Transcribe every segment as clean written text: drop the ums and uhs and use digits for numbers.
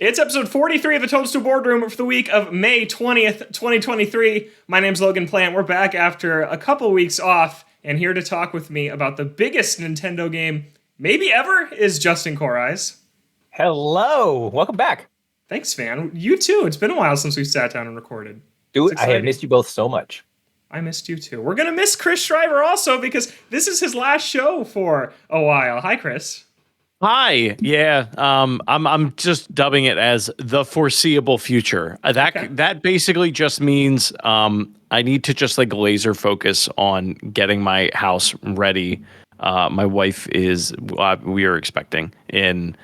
It's episode 43 of the Toadstool Boardroom for the week of May 20th, 2023. My name's Logan Plant. We're back after a couple weeks off, and here to talk with me about the biggest Nintendo game maybe ever is Justin Coreyes. Hello, welcome back. Thanks, man. You too. It's been a while since we sat down and recorded. Dude, I have missed you both so much. I missed you too. We're going to miss Chris Shriver also because this is his last show for a while. Hi, Chris. Hi. Yeah. I'm just dubbing it as the foreseeable future. That basically just means I need to just like laser focus on getting my house ready. My wife we are expecting in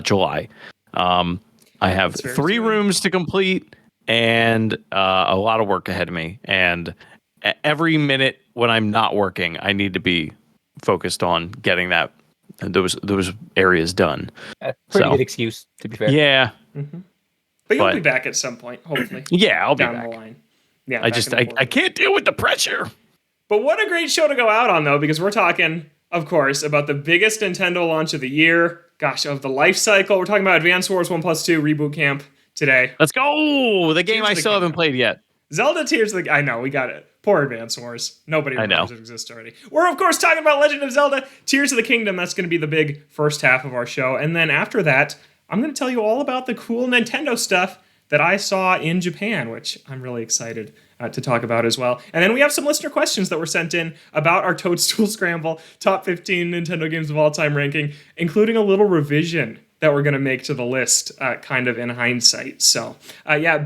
July. I have 3 rooms to complete and a lot of work ahead of me. And every minute when I'm not working, I need to be focused on getting those areas done. Pretty good excuse, to be fair. Yeah. Mm-hmm. But you'll be back at some point, hopefully. Yeah, I'll be down back. The line. Yeah, I can't deal with the pressure. But what a great show to go out on, though, because we're talking, of course, about the biggest Nintendo launch of the year. Gosh, of the life cycle. We're talking about Advance Wars 1+2 Reboot Camp today. Let's go! The game I still haven't played yet. Zelda Tears of the... I know, we got it. Poor Advance Wars. Nobody knows it exists already. We're, of course, talking about Legend of Zelda Tears of the Kingdom. That's going to be the big first half of our show. And then after that, I'm going to tell you all about the cool Nintendo stuff that I saw in Japan, which I'm really excited to talk about as well. And then we have some listener questions that were sent in about our Toadstool Scramble Top 15 Nintendo Games of All Time ranking, including a little revision that we're going to make to the list kind of in hindsight. So,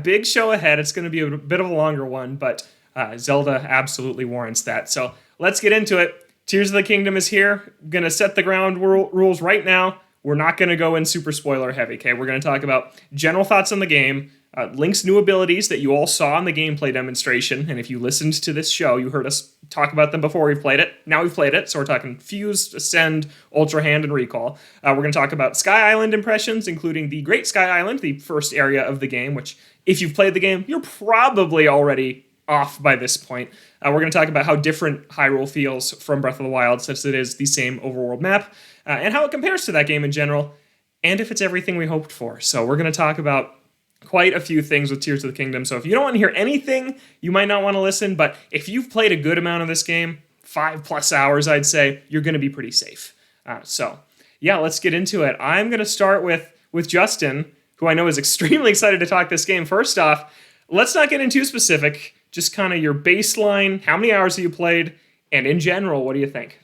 big show ahead. It's going to be a bit of a longer one, but Zelda absolutely warrants that. So let's get into it. Tears of the Kingdom is here. Going to set the ground rules right now. We're not going to go in super spoiler heavy, okay? We're going to talk about general thoughts on the game, Link's new abilities that you all saw in the gameplay demonstration, and if you listened to this show, you heard us talk about them before we've played it. Now we've played it, so we're talking Fuse, Ascend, Ultra Hand, and Recall. We're going to talk about Sky Island impressions, including the Great Sky Island, the first area of the game, which, if you've played the game, you're probably already off by this point. We're going to talk about how different Hyrule feels from Breath of the Wild, since it is the same overworld map, and how it compares to that game in general, and if it's everything we hoped for. So we're going to talk about quite a few things with Tears of the Kingdom. So if you don't want to hear anything, you might not want to listen, but if you've played a good amount of this game, 5+ hours, I'd say, you're going to be pretty safe. Let's get into it. I'm going to start with Justin, who I know is extremely excited to talk this game. First off, let's not get into too specific, just kind of your baseline, how many hours have you played, and in general, what do you think?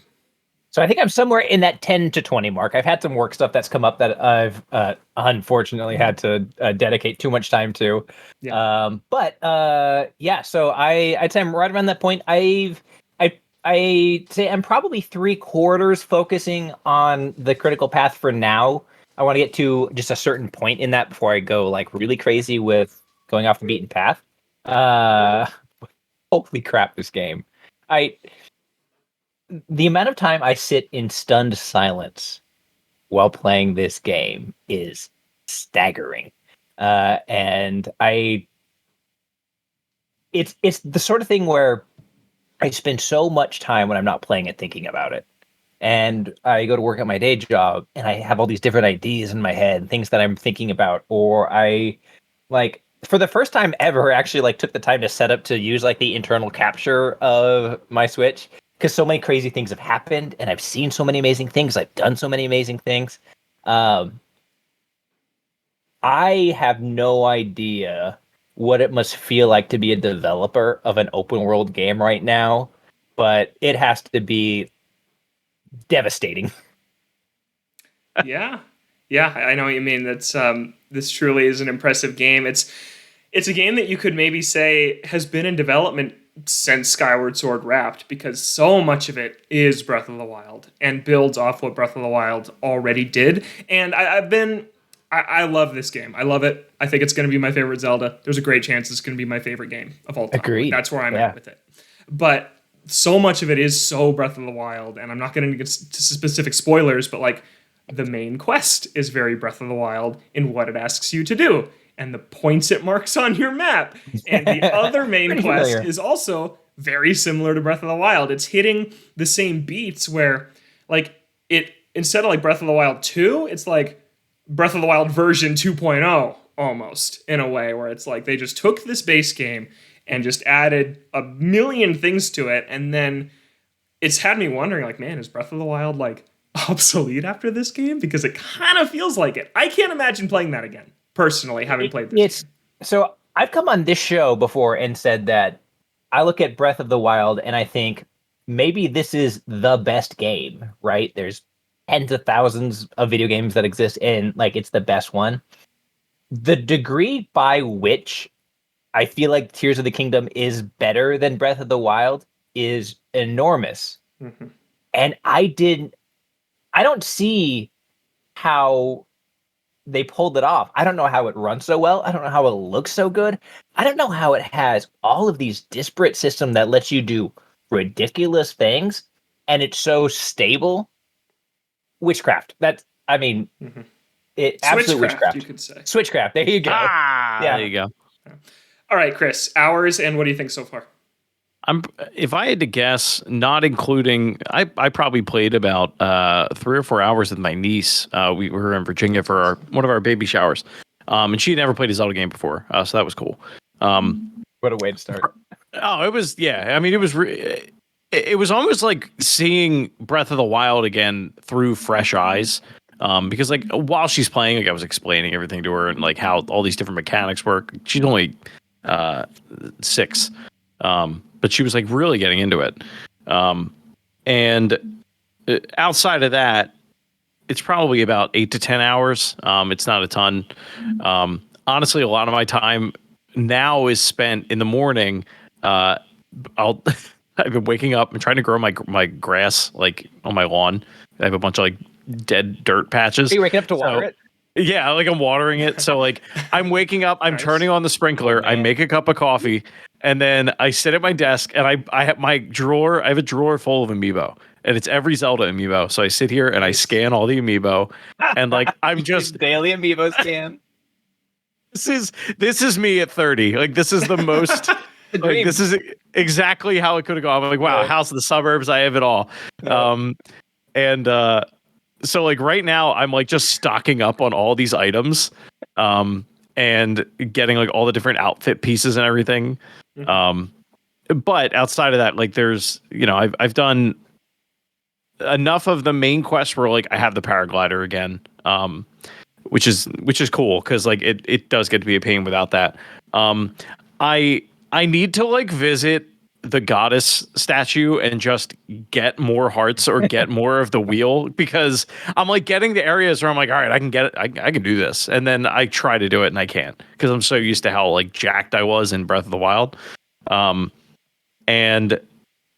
So I think I'm somewhere in that 10 to 20 mark. I've had some work stuff that's come up that I've unfortunately had to dedicate too much time to. Yeah. So I'd say I'm right around that point. I'd say I'm probably 3/4 focusing on the critical path for now. I want to get to just a certain point in that before I go like really crazy with going off the beaten path. Holy crap, this game. The amount of time I sit in stunned silence while playing this game is staggering. It's the sort of thing where I spend so much time when I'm not playing it thinking about it. And I go to work at my day job and I have all these different ideas in my head, things that I'm thinking about, or I for the first time ever actually took the time to set up to use the internal capture of my Switch. Because so many crazy things have happened, and I've seen so many amazing things. I've done so many amazing things. I have no idea what it must feel like to be a developer of an open world game right now, but it has to be devastating. Yeah, I know what you mean. That's this truly is an impressive game. It's a game that you could maybe say has been in development since Skyward Sword wrapped, because so much of it is Breath of the Wild and builds off what Breath of the Wild already did. And I love this game. I love it. I think it's going to be my favorite Zelda. There's a great chance it's going to be my favorite game of all time. Agreed. That's where I'm at with it. But so much of it is so Breath of the Wild, and I'm not going to get to specific spoilers, but the main quest is very Breath of the Wild in what it asks you to do, and the points it marks on your map. And the other main quest is also very similar to Breath of the Wild. It's hitting the same beats where, it instead of Breath of the Wild 2, it's Breath of the Wild version 2.0 almost, in a way, where it's like they just took this base game and just added a million things to it, and then it's had me wondering, like, man, is Breath of the Wild like obsolete after this game? Because it kind of feels like it. I can't imagine playing that again, personally, having played this game. So I've come on this show before and said that I look at Breath of the Wild and I think maybe this is the best game, right? There's tens of thousands of video games that exist, and like it's the best one. The degree by which I feel like Tears of the Kingdom is better than Breath of the Wild is enormous. Mm-hmm. And I don't see how they pulled it off. I don't know how it runs so well. I don't know how it looks so good. I don't know how it has all of these disparate systems that lets you do ridiculous things, and it's so stable. Witchcraft. It absolute witchcraft. You could say Switchcraft. There you go. There you go. All right, Chris. Hours, and what do you think so far? If I had to guess, not including, I probably played about 3 or 4 hours with my niece. We were in Virginia for one of our baby showers, and she had never played a Zelda game before, so that was cool. What a way to start! Oh, it was, yeah. I mean, it was almost like seeing Breath of the Wild again through fresh eyes. Because like while she's playing, like I was explaining everything to her and like how all these different mechanics work. She's only 6. But she was like really getting into it. And outside of that, it's probably about 8 to 10 hours. It's not a ton. Honestly, a lot of my time now is spent in the morning. I've been waking up and trying to grow my grass like on my lawn. I have a bunch of like dead dirt patches. Are you waking up to water it? Yeah, like I'm watering it. So like I'm waking up, I'm turning on the sprinkler, I make a cup of coffee, and then I sit at my desk and I have my drawer. I have a drawer full of amiibo, and it's every Zelda amiibo. So I sit here and I scan all the amiibo, and like I'm just daily amiibo scan. This is me at 30. Like this is the most. Like, this is exactly how it could have gone. I'm like, wow, house in the suburbs. I have it all. Yeah. So like right now I'm like just stocking up on all these items, and getting like all the different outfit pieces and everything. Mm-hmm. But outside of that, like there's, I've done enough of the main quest where like I have the paraglider again, which is cool. Cause like it does get to be a pain without that. I need to like visit the goddess statue and just get more hearts or get more of the wheel, because I'm like getting the areas where I'm like, all right, I can get it. I can do this. And then I try to do it and I can't, because I'm so used to how like jacked I was in Breath of the Wild. And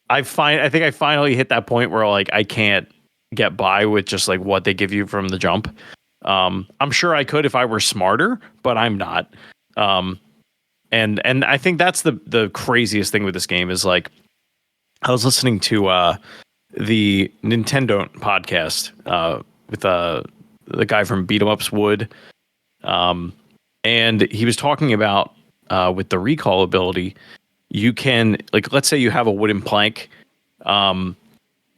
I think I finally hit that point where like I can't get by with just like what they give you from the jump. I'm sure I could if I were smarter, but I'm not. And I think that's the craziest thing with this game is like, I was listening to the Nintendo podcast with the guy from Beat 'em Ups Wood, and he was talking about with the recall ability, you can, like, let's say you have a wooden plank,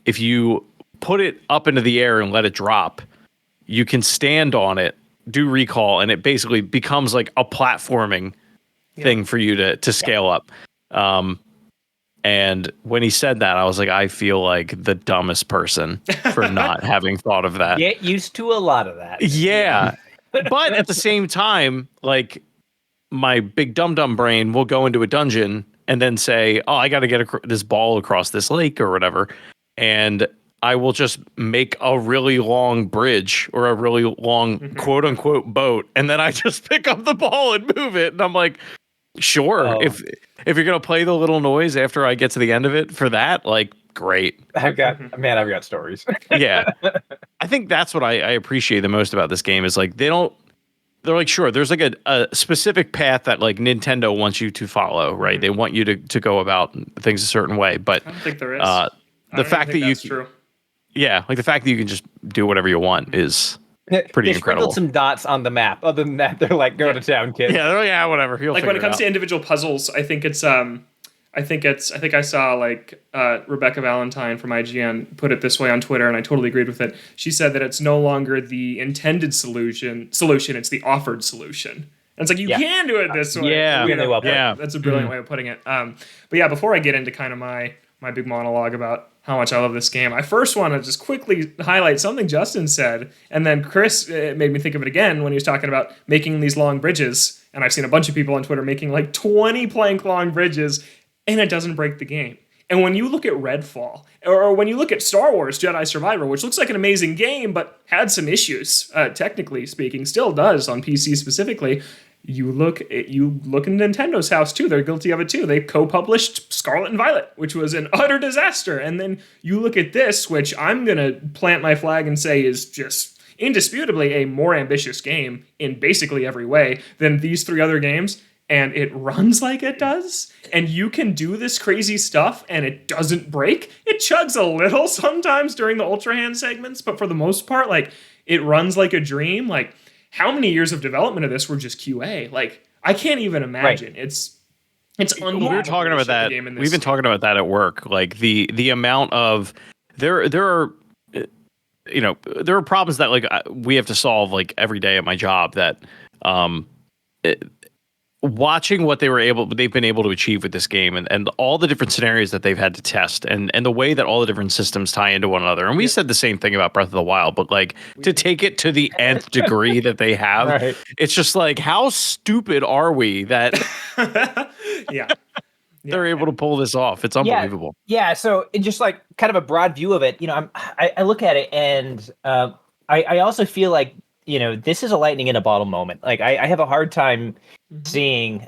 if you put it up into the air and let it drop, you can stand on it, do recall, and it basically becomes like a platforming thing for you to scale up. And when he said that, I was like, I feel like the dumbest person for not having thought of that. Get used to a lot of that. Yeah. But at the same time, like my big dumb brain will go into a dungeon and then say, oh, I got to get this ball across this lake or whatever. And I will just make a really long bridge or a really long quote unquote boat. And then I just pick up the ball and move it. And I'm like, sure. If you're going to play the little noise after I get to the end of it for that, like, great. I've got stories. Yeah. I think that's what I appreciate the most about this game is like, they're like, sure, there's like a specific path that like Nintendo wants you to follow, right? Mm-hmm. They want you to go about things a certain way, but I don't think there is. The fact that that's true. Yeah, like the fact that you can just do whatever you want is pretty incredible. They sprinkled some dots on the map. Other than that, they're like, go to town, kid. Yeah, they're like, yeah, whatever. Like when it comes to individual puzzles, I think it's I think I saw like Rebecca Valentine from IGN put it this way on Twitter, and I totally agreed with it. She said that it's no longer the intended solution, it's the offered solution. And it's like, you can do it this way. Yeah. Really well put. That's a brilliant way of putting it. But yeah, before I get into kind of my big monologue about how much I love this game, I first want to just quickly highlight something Justin said, and then Chris made me think of it again when he was talking about making these long bridges. And I've seen a bunch of people on Twitter making like 20 plank long bridges, and it doesn't break the game. And when you look at Redfall, or when you look at Star Wars Jedi Survivor, which looks like an amazing game, but had some issues, technically speaking, still does on PC specifically, you look in Nintendo's house too. They're guilty of it too. They co-published Scarlet and Violet, which was an utter disaster. And then you look at this, which I'm going to plant my flag and say is just indisputably a more ambitious game in basically every way than these three other games. And it runs like it does, and you can do this crazy stuff, and it doesn't break. It chugs a little sometimes during the Ultra Hand segments, but for the most part, like, it runs like a dream. Like, how many years of development of this were just QA? Like, I can't even imagine. Right. It's unbelievable. We were talking about that. We've been talking about that at work. Like the amount of there are there are problems that like we have to solve like every day at my job that watching what they've been able to achieve with this game and all the different scenarios that they've had to test and the way that all the different systems tie into one another. And we said the same thing about Breath of the Wild, but like to take it to the nth degree that they have, right. It's just like, how stupid are we that they're able to pull this off? It's unbelievable. Yeah. So just like kind of a broad view of it, I look at it and I also feel like, this is a lightning in a bottle moment. Like I have a hard time seeing,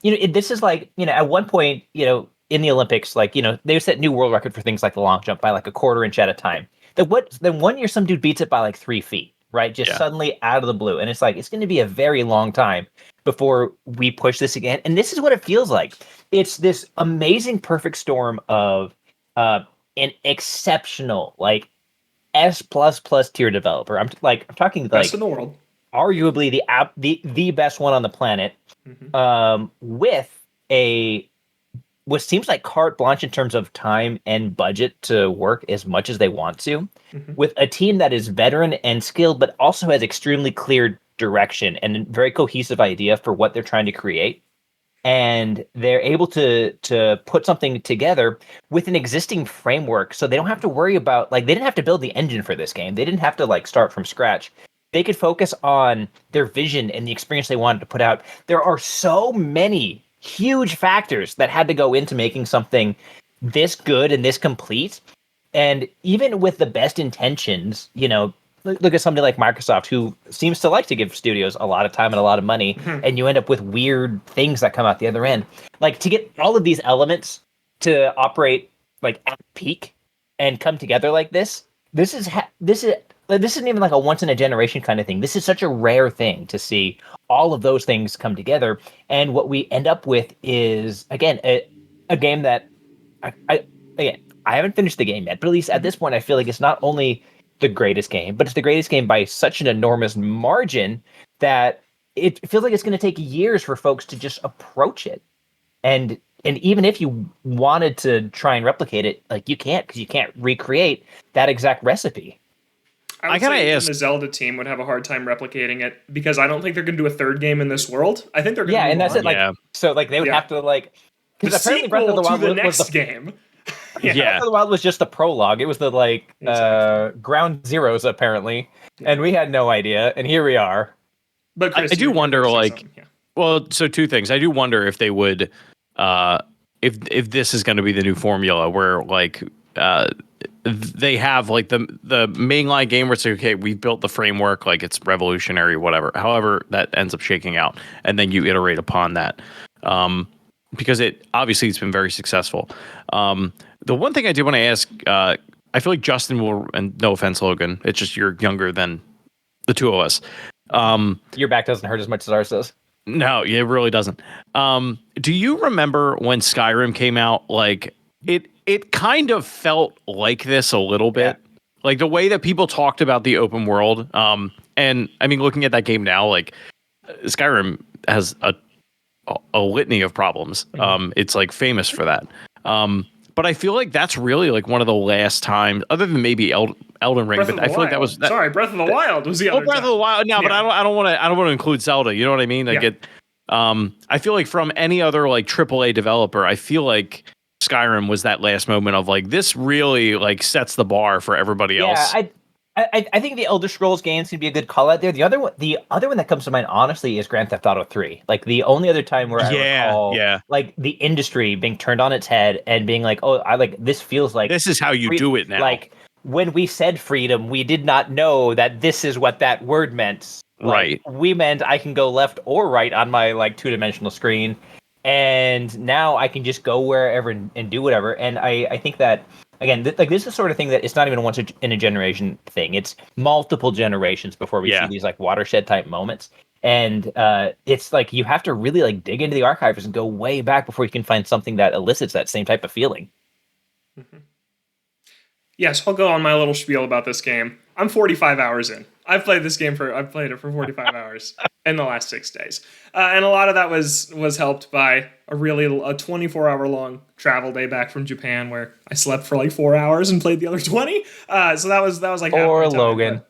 this is like, at one point, in the Olympics, like, they set new world record for things like the long jump by like a quarter inch at a time. Then 1 year, some dude beats it by like 3 feet, right? Just suddenly out of the blue. And it's like, it's going to be a very long time before we push this again. And this is what it feels like. It's this amazing, perfect storm of an exceptional, like, S++ tier developer. I'm talking like best in the world, arguably the best one on the planet, with what seems like carte blanche in terms of time and budget to work as much as they want to, with a team that is veteran and skilled, but also has extremely clear direction and a very cohesive idea for what they're trying to create. And they're able to put something together with an existing framework, so they don't have to worry about, like, they didn't have to build the engine for this game. They didn't have to like start from scratch. They could focus on their vision and the experience they wanted to put out. There are so many huge factors that had to go into making something this good and this complete. And even with the best intentions, look at somebody like Microsoft, who seems to like to give studios a lot of time and a lot of money, and you end up with weird things that come out the other end. Like, to get all of these elements to operate like at peak and come together like this isn't even like a once in a generation kind of thing. This is such a rare thing to see all of those things come together. And what we end up with is, again, a game that I haven't finished the game yet, but at least at this point, I feel like it's not only the greatest game, but it's the greatest game by such an enormous margin that it feels like it's going to take years for folks to just approach it. And even if you wanted to try and replicate it, like, you can't, because you can't recreate that exact recipe. I gotta ask, the Zelda team would have a hard time replicating it, because I don't think they're going to do a third game in this world. I think they're going to and that's it. Like, so like they would have to like, because apparently Breath of the Wild was the game. Breath of the Wild was just the prologue. It was the ground zeros apparently, and we had no idea, and here we are. But Chris, I do wonder, like, well, so two things. I do wonder if they would, if this is going to be the new formula where like they have like the mainline game where it's like, okay, we built the framework, like it's revolutionary, whatever. However, that ends up shaking out, and then you iterate upon that. Because it's been very successful. The one thing I do want to ask, I feel like Justin will, and no offense, Logan, it's just you're younger than the two of us. Your back doesn't hurt as much as ours does. No, it really doesn't. Do you remember when Skyrim came out? Like, it kind of felt like this a little bit. Yeah. Like the way that people talked about the open world. And I mean, looking at that game now, like Skyrim has a a lititany of problems. It's like famous for that. But I feel like that's really like one of the last times, other than maybe Elden Ring. But I feel like that was Breath of the Wild was the other. Breath of the Wild. No, but I don't want to include Zelda. You know what I mean? Like I feel like from any other like AAA developer, I feel like Skyrim was that last moment of like this really like sets the bar for everybody else. I think the Elder Scrolls games can be a good call out there. The other one that comes to mind, honestly, is Grand Theft Auto 3. Like the only other time where I recall like the industry being turned on its head and being like, oh, I like this feels like this is how you do it now. Like when we said freedom, we did not know that this is what that word meant. Right. Like, we meant I can go left or right on my like 2-dimensional screen. And now I can just go wherever and do whatever. And I think that, again, like this is the sort of thing that it's not even a once in a generation thing. It's multiple generations before we see these like watershed type moments. And it's like you have to really like dig into the archives and go way back before you can find something that elicits that same type of feeling. Mm-hmm. Yes, I'll go on my little spiel about this game. I'm 45 hours in. I've played it for 45 hours in the last 6 days. And a lot of that was helped by a 24-hour long travel day back from Japan where I slept for like 4 hours and played the other 20. So that was like half my time. Logan.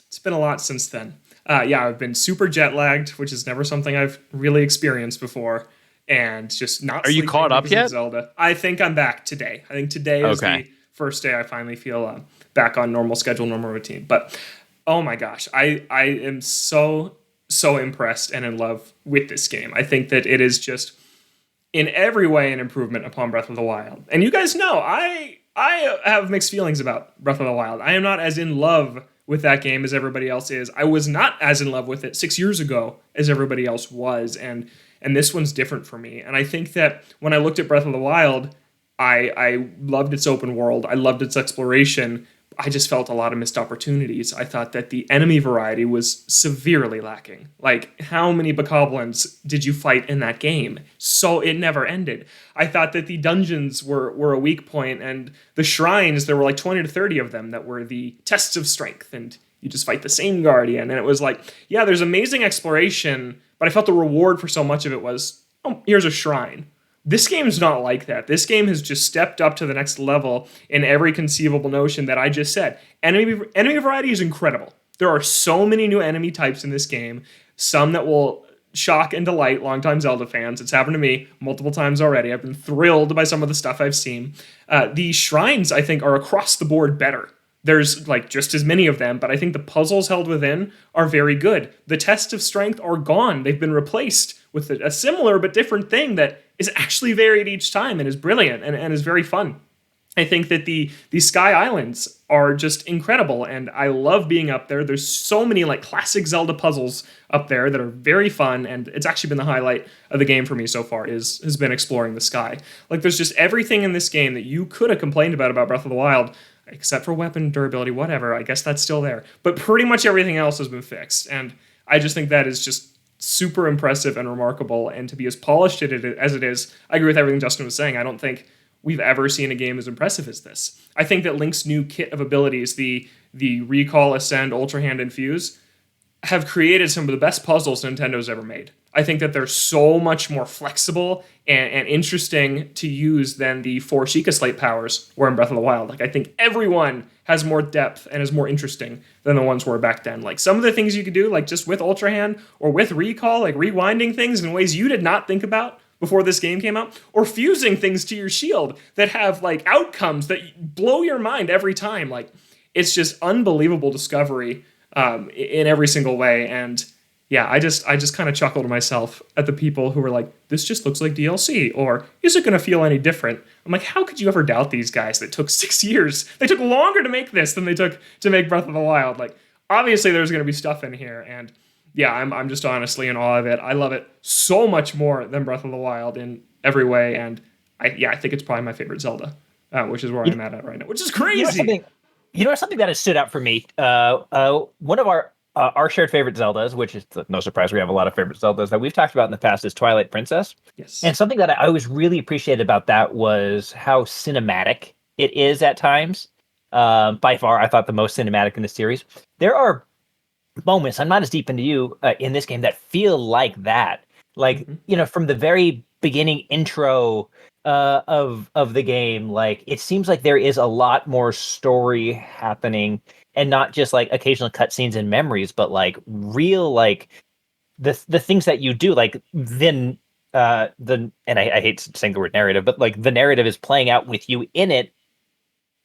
It's been a lot since then. I've been super jet lagged, which is never something I've really experienced before. And just not. Are you caught up yet? Zelda. I think I'm back today. I think today is the first day I finally feel back on normal schedule, normal routine. But oh my gosh, I am so impressed and in love with this game. I think that it is just in every way an improvement upon Breath of the Wild. And you guys know I have mixed feelings about Breath of the Wild. I am not as in love with that game as everybody else is. I was not as in love with it 6 years ago as everybody else was, and this one's different for me. And I think that when I looked at Breath of the Wild, I loved its open world. I loved its exploration. I just felt a lot of missed opportunities. I thought that the enemy variety was severely lacking. Like, how many bokoblins did you fight in that game? So it never ended. I thought that the dungeons were a weak point, and the shrines, there were like 20 to 30 of them that were the tests of strength, and you just fight the same guardian. And it was like, yeah, there's amazing exploration, but I felt the reward for so much of it was, oh, here's a shrine. This game's not like that. This game has just stepped up to the next level in every conceivable notion that I just said. Enemy variety is incredible. There are so many new enemy types in this game, some that will shock and delight longtime Zelda fans. It's happened to me multiple times already. I've been thrilled by some of the stuff I've seen. The shrines, I think, are across the board better. There's like just as many of them, but I think the puzzles held within are very good. The tests of strength are gone. They've been replaced with a similar but different thing that is actually varied each time and is brilliant and is very fun. I think that the Sky Islands are just incredible, and I love being up there. There's so many like classic Zelda puzzles up there that are very fun, and it's actually been the highlight of the game for me so far has been exploring the sky. Like, there's just everything in this game that you could have complained about Breath of the Wild, except for weapon durability, whatever. I guess that's still there. But pretty much everything else has been fixed, and I just think that is just super impressive and remarkable, and to be as polished as it is, I agree with everything Justin was saying. I don't think we've ever seen a game as impressive as this. I think that Link's new kit of abilities, the Recall, Ascend, Ultra Hand, and Fuse, have created some of the best puzzles Nintendo's ever made. I think that they're so much more flexible and interesting to use than the 4 Sheikah Slate powers were in Breath of the Wild. Like, I think everyone has more depth and is more interesting than the ones were back then. Like, some of the things you could do, like just with Ultra Hand or with Recall, like rewinding things in ways you did not think about before this game came out, or fusing things to your shield that have like outcomes that blow your mind every time. Like, it's just unbelievable discovery in every single way. And yeah, I just kind of chuckled to myself at the people who were like, this just looks like DLC, or is it going to feel any different? I'm like, how could you ever doubt these guys that took 6 years? They took longer to make this than they took to make Breath of the Wild. Like, obviously there's going to be stuff in here, and yeah, I'm just honestly in awe of it. I love it so much more than Breath of the Wild in every way, and I think it's probably my favorite Zelda, which is where I'm at right now, which is crazy. You know something that has stood out for me? One of our shared favorite Zeldas, which is no surprise, we have a lot of favorite Zeldas that we've talked about in the past, is Twilight Princess. Yes. And something that I always really appreciated about that was how cinematic it is at times. By far, I thought the most cinematic in the series. There are moments, I'm not as deep into you in this game, that feel like that. Like, from the very beginning intro of the game, like it seems like there is a lot more story happening, and not just like occasional cutscenes and memories, but like real like the things that you do. Like then and I hate saying the word narrative, but like the narrative is playing out with you in it,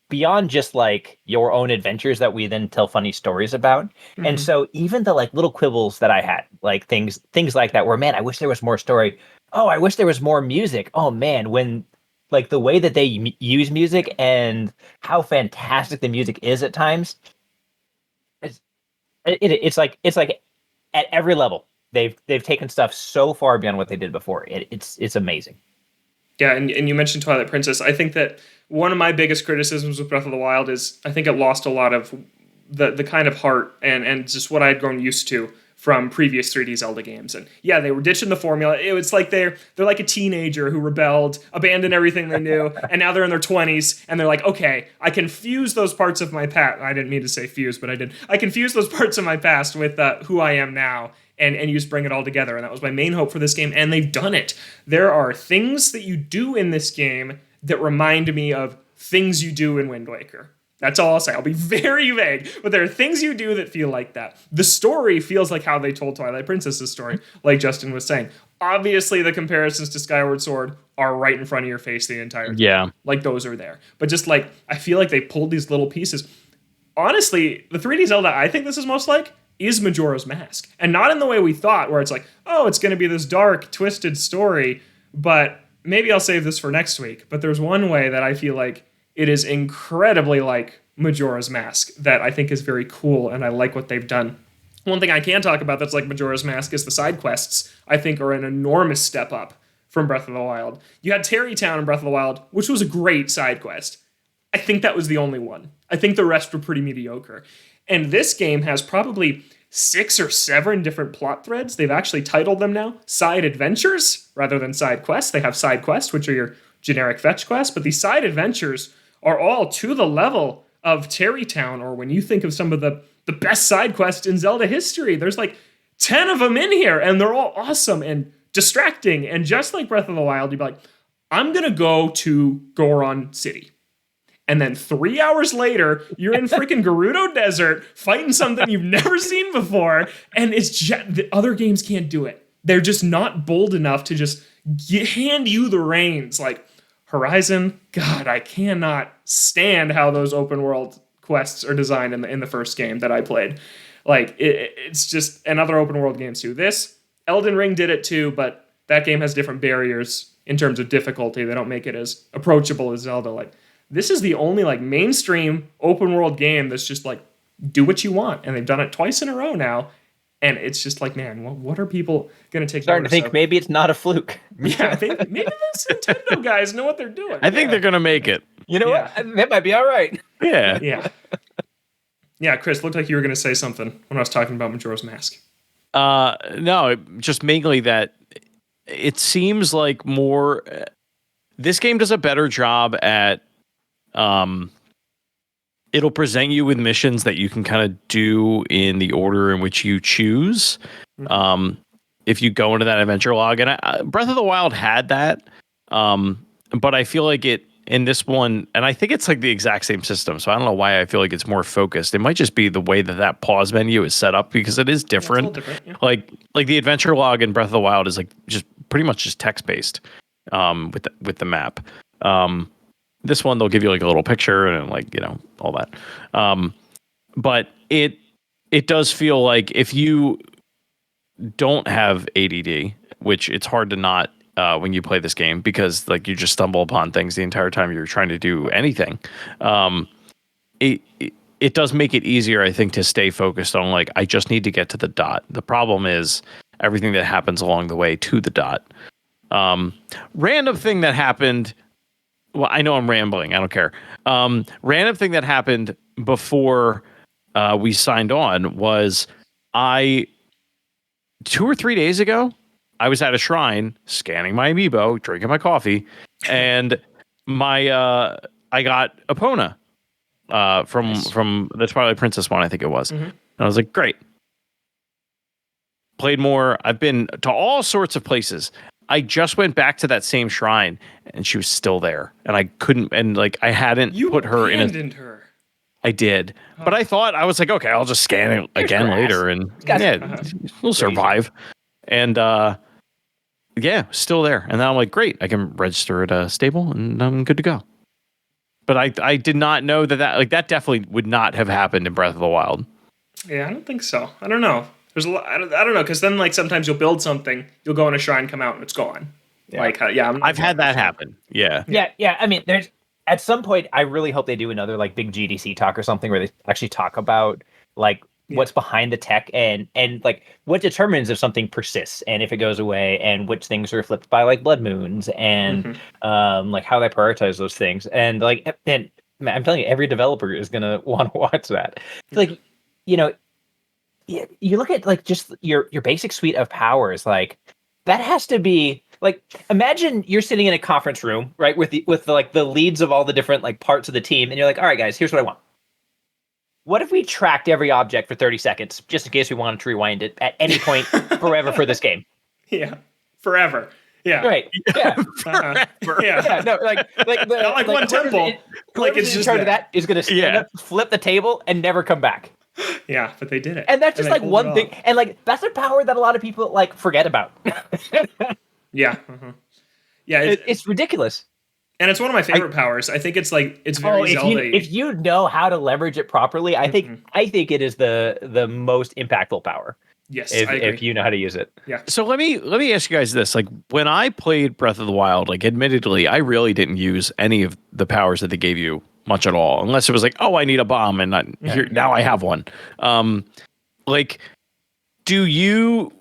beyond just like your own adventures that we then tell funny stories about. And so even the like little quibbles that I had, like things like that, where, man, I wish there was more story. Oh, I wish there was more music. Oh man, when like the way that they use music and how fantastic the music is at times, it's it's like at every level they've taken stuff so far beyond what they did before. It's amazing. Yeah, and you mentioned Twilight Princess. I think that one of my biggest criticisms with Breath of the Wild is I think it lost a lot of the kind of heart and just what I had grown used to from previous 3D Zelda games. And yeah, they were ditching the formula. It was like they're like a teenager who rebelled, abandoned everything they knew, and now they're in their 20s, and they're like, okay, I can fuse those parts of my past. I didn't mean to say fuse, but I did. I can fuse those parts of my past with who I am now. And you just bring it all together. And that was my main hope for this game, and they've done it. There are things that you do in this game that remind me of things you do in Wind Waker. That's all I'll say. I'll be very vague, but there are things you do that feel like that. The story feels like how they told Twilight Princess's story, like Justin was saying. Obviously, the comparisons to Skyward Sword are right in front of your face the entire time. Yeah. Like, those are there. But just like, I feel like they pulled these little pieces. Honestly, the 3D Zelda I think this is most like is Majora's Mask. And not in the way we thought, where it's like, oh, it's going to be this dark, twisted story, but maybe I'll save this for next week. But there's one way that I feel like it is incredibly like Majora's Mask that I think is very cool, and I like what they've done. One thing I can talk about that's like Majora's Mask is the side quests, I think, are an enormous step up from Breath of the Wild. You had Terry Town in Breath of the Wild, which was a great side quest. I think that was the only one. I think the rest were pretty mediocre. And this game has probably 6 or 7 different plot threads. They've actually titled them now Side Adventures rather than Side Quests. They have Side Quests, which are your generic fetch quests, but these Side Adventures are all to the level of Terrytown, or when you think of some of the best side quests in Zelda history, there's like 10 of them in here, and they're all awesome and distracting. And just like Breath of the Wild, you'd be like, I'm going to go to Goron City. And then 3 hours later, you're in freaking Gerudo Desert fighting something you've never seen before. And it's just, the other games can't do it. They're just not bold enough to just hand you the reins. Like Horizon, God, I cannot stand how those open world quests are designed in the first game that I played. Like, it's just another open world game too. This, Elden Ring did it too, but that game has different barriers in terms of difficulty. They don't make it as approachable as Zelda. Like, this is the only like mainstream open world game that's just like, do what you want. And they've done it twice in a row now. And it's just like, man, what are people going to take? Starting to think maybe it's not a fluke. Yeah, I think maybe those Nintendo guys know what they're doing. I think they're going to make it. You know what? That might be all right. Yeah. Yeah. Yeah, Chris, looked like you were going to say something when I was talking about Majora's Mask. No, just mainly that it seems like more. This game does a better job at. It'll present you with missions that you can kind of do in the order in which you choose. If you go into that adventure log, and Breath of the Wild had that, but I feel like it in this one, and I think it's like the exact same system. So I don't know why I feel like it's more focused. It might just be the way that pause menu is set up, because it is different. Yeah, it's a little different, yeah. Like the adventure log in Breath of the Wild is like just pretty much just text based, with the map. This one, they'll give you like a little picture and like, all that. But it does feel like if you don't have ADD, which it's hard to not when you play this game, because like you just stumble upon things the entire time you're trying to do anything. It does make it easier, I think, to stay focused on like, I just need to get to the dot. The problem is everything that happens along the way to the dot. Random thing that happened. Well, I know I'm rambling. I don't care. Random thing that happened before we signed on was 2 or 3 days ago, I was at a shrine scanning my amiibo, drinking my coffee, and I got Epona from the Twilight Princess one, I think it was. Mm-hmm. And I was like, great. played more. I've been to all sorts of places. I just went back to that same shrine, and she was still there, and I couldn't, and like I hadn't put her in abandoned her. I did, but I thought I was like, okay, I'll just scan it again later, and we'll survive. And still there. And then I'm like, great, I can register at a stable, and I'm good to go. But I did not know that definitely would not have happened in Breath of the Wild. Yeah, I don't think so. I don't know. There's a lot. I don't know, because then like sometimes you'll build something, you'll go in a shrine, come out, and it's gone. Yeah. Like I've had that happen. Yeah. I mean, there's at some point, I really hope they do another like big GDC talk or something where they actually talk about like what's behind the tech and like what determines if something persists and if it goes away, and which things are flipped by like blood moons, and like how they prioritize those things. And like, and I'm telling you, every developer is gonna want to watch that. It's like, you know, you look at like just your basic suite of powers, like that has to be like, imagine you're sitting in a conference room, right, with the like the leads of all the different like parts of the team, and you're like, all right, guys, here's what I want. What if we tracked every object for 30 seconds, just in case we wanted to rewind it at any point forever for this game? Yeah, forever. Yeah. Right. Yeah. Forever. Yeah. No, like not like one temple. Like it's just in charge of that is going to stand up, flip the table, and never come back. Yeah, but they did it, and that's just like one thing, and like that's a power that a lot of people like forget about. Yeah. Yeah, it's ridiculous. And it's one of my favorite powers. I think it's like very Zelda. If you know how to leverage it properly, I think it is the most impactful power. Yes, I agree. If you know how to use it. Yeah. So let me ask you guys this: like when I played Breath of the Wild, like admittedly, I really didn't use any of the powers that they gave you much at all, unless it was like, oh, I need a bomb, and now I have one. Like, did you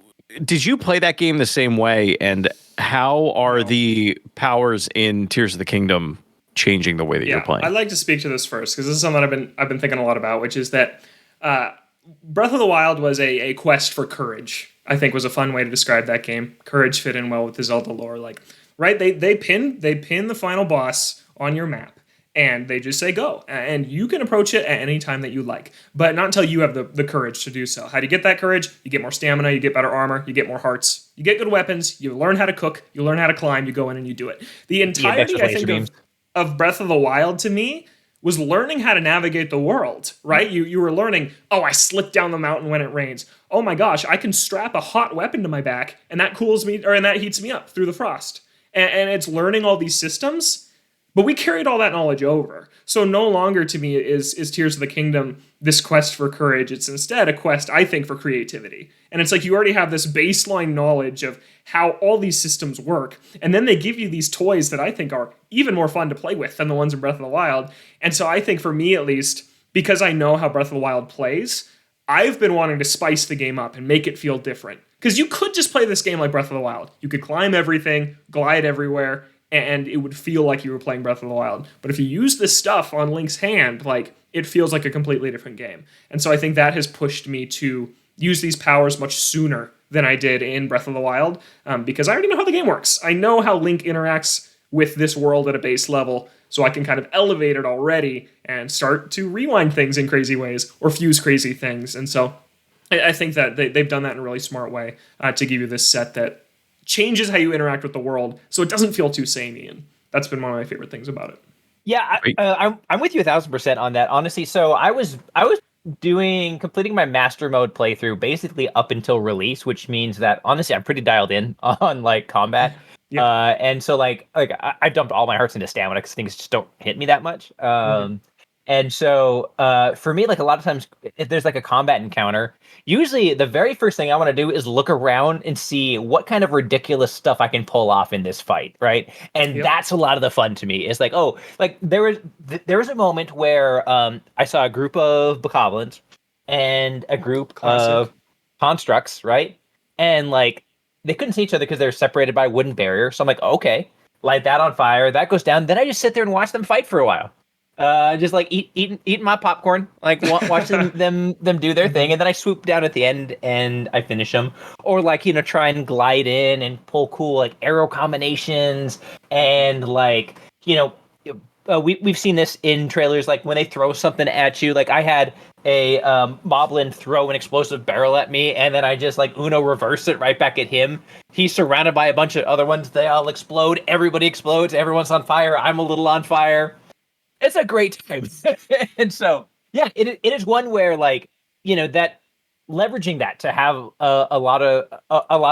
play that game the same way? And how are the powers in Tears of the Kingdom changing the way that you're playing? I'd like to speak to this first, because this is something I've been thinking a lot about, which is that Breath of the Wild was a quest for courage. I think was a fun way to describe that game. Courage fit in well with the Zelda lore. Like, right? They pin the final boss on your map, and they just say go, and you can approach it at any time that you like, but not until you have the courage to do so. How do you get that courage? You get more stamina, you get better armor, you get more hearts, you get good weapons, you learn how to cook, you learn how to climb, you go in and you do it. The entirety, I think, of Breath of the Wild to me was learning how to navigate the world, right? You were learning, oh, I slip down the mountain when it rains. Oh my gosh, I can strap a hot weapon to my back, and that cools me, and that heats me up through the frost. And it's learning all these systems. But we carried all that knowledge over. So no longer to me is Tears of the Kingdom this quest for courage. It's instead a quest, I think, for creativity. And it's like you already have this baseline knowledge of how all these systems work. And then they give you these toys that I think are even more fun to play with than the ones in Breath of the Wild. And so I think for me, at least, because I know how Breath of the Wild plays, I've been wanting to spice the game up and make it feel different. Because you could just play this game like Breath of the Wild. You could climb everything, glide everywhere, and it would feel like you were playing Breath of the Wild. But if you use this stuff on Link's hand, like, it feels like a completely different game. And so I think that has pushed me to use these powers much sooner than I did in Breath of the Wild, because I already know how the game works. I know how Link interacts with this world at a base level, so I can kind of elevate it already and start to rewind things in crazy ways or fuse crazy things. And so I think that they've done that in a really smart way to give you this set that changes how you interact with the world, so it doesn't feel too samey, and that's been one of my favorite things about it. Yeah, I'm with you 1,000% on that, honestly. So I was completing my master mode playthrough basically up until release, which means that honestly I'm pretty dialed in on like combat. Yep. And so like I dumped all my hearts into stamina because things just don't hit me that much. And so for me, like a lot of times if there's like a combat encounter, usually the very first thing I want to do is look around and see what kind of ridiculous stuff I can pull off in this fight, right? And that's a lot of the fun to me. It's like, oh, like there was a moment where I saw a group of bokoblins and a group of constructs, right? And like they couldn't see each other because they're separated by a wooden barrier. So I'm like, okay, light that on fire. That goes down. Then I just sit there and watch them fight for a while. Just like eating my popcorn, like watching them do their thing, and then I swoop down at the end and I finish them, or like try and glide in and pull cool like arrow combinations and like we've seen this in trailers, like when they throw something at you. Like I had a moblin throw an explosive barrel at me, and then I just like Uno reverse it right back at him. He's surrounded by a bunch of other ones. They all explode. Everybody explodes. Everyone's on fire. I'm a little on fire. It's a great time. And so, yeah, it is one where, like, that leveraging that to have a lot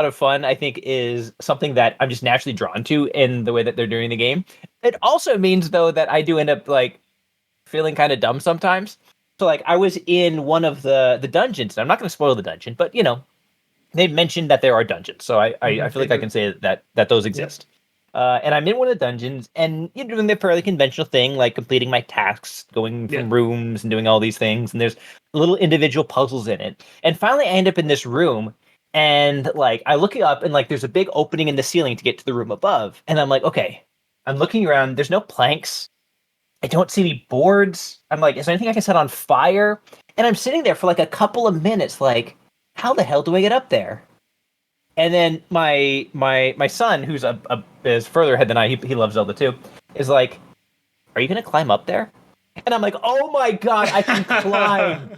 of fun, I think, is something that I'm just naturally drawn to in the way that they're doing the game. It also means, though, that I do end up like feeling kind of dumb sometimes. So, like, I was in one of the dungeons. And I'm not going to spoil the dungeon, but they mentioned that there are dungeons, so I feel like I can say that those exist. And I'm in one of the dungeons, and you're doing the fairly conventional thing, like completing my tasks, going from rooms and doing all these things. And there's little individual puzzles in it. And finally, I end up in this room, and like I look up, and like there's a big opening in the ceiling to get to the room above. And I'm like, okay, I'm looking around. There's no planks. I don't see any boards. I'm like, is there anything I can set on fire? And I'm sitting there for like a couple of minutes, like, how the hell do I get up there? And then my son, who's is further ahead than I, he loves Zelda too, is like, "Are you gonna climb up there?" And I'm like, "Oh my god, I can climb!"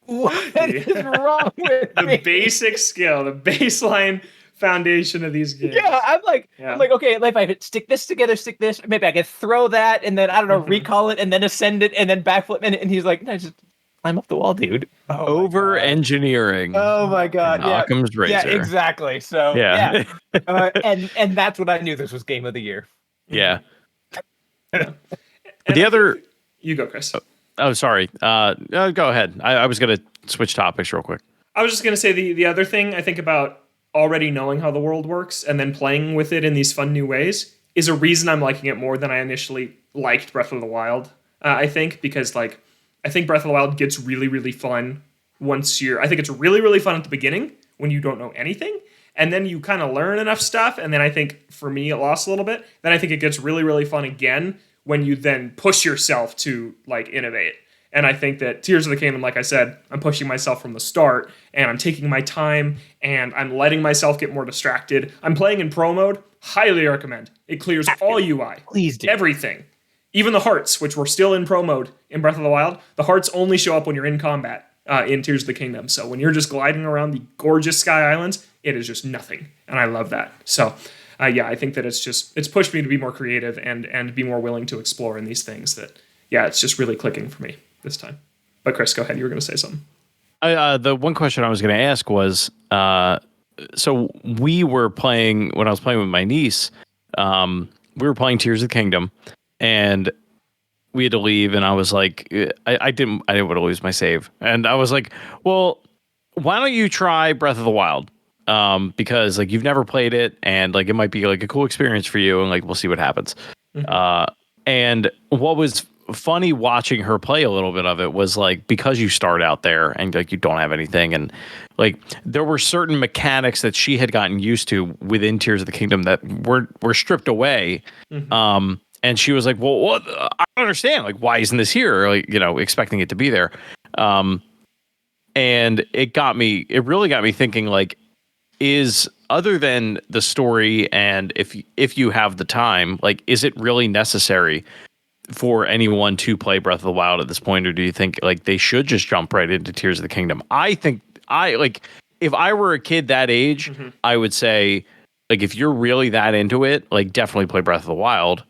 What is wrong with me? The basic skill, the baseline foundation of these games. Yeah, I'm like, okay, like if I stick this together, stick this, maybe I could throw that, and then I don't know, recall it, and then ascend it, and then backflip, and he's like, "No, just climb up the wall, dude." Over engineering. Oh my god! Occam's razor. Yeah, exactly. So yeah, and that's what I knew this was game of the year. Yeah. The other, you go, Chris. Oh, sorry. Go ahead. I was gonna switch topics real quick. I was just gonna say the other thing I think about already knowing how the world works and then playing with it in these fun new ways is a reason I'm liking it more than I initially liked Breath of the Wild. I think because like. I think Breath of the Wild gets really, really fun I think it's really, really fun at the beginning when you don't know anything. And then you kind of learn enough stuff. And then I think for me, it lost a little bit. Then I think it gets really, really fun again when you then push yourself to like innovate. And I think that Tears of the Kingdom, like I said, I'm pushing myself from the start and I'm taking my time and I'm letting myself get more distracted. I'm playing in pro mode. Highly recommend. It clears all UI. Please do. Everything. Even the hearts, which were still in pro mode in Breath of the Wild, the hearts only show up when you're in combat in Tears of the Kingdom. So when you're just gliding around the gorgeous Sky Islands, it is just nothing. And I love that. So I think that it's pushed me to be more creative and be more willing to explore in these things that, it's just really clicking for me this time. But Chris, go ahead. You were going to say something. The one question I was going to ask was, so we were playing, when I was playing with my niece, we were playing Tears of the Kingdom. And we had to leave, and I was like, I didn't want to lose my save, and I was like, well, why don't you try Breath of the Wild? Because like you've never played it, and like it might be like a cool experience for you, and like we'll see what happens. Mm-hmm. And what was funny watching her play a little bit of it was like because you start out there and like you don't have anything, and like there were certain mechanics that she had gotten used to within Tears of the Kingdom that were stripped away. Mm-hmm. And she was like, well, what? I don't understand. Like, why isn't this here? Like, expecting it to be there. And it really got me thinking, like, is other than the story and if you have the time, like, is it really necessary for anyone to play Breath of the Wild at this point? Or do you think, like, they should just jump right into Tears of the Kingdom? I think if I were a kid that age, mm-hmm. I would say, like, if you're really that into it, like, definitely play Breath of the Wild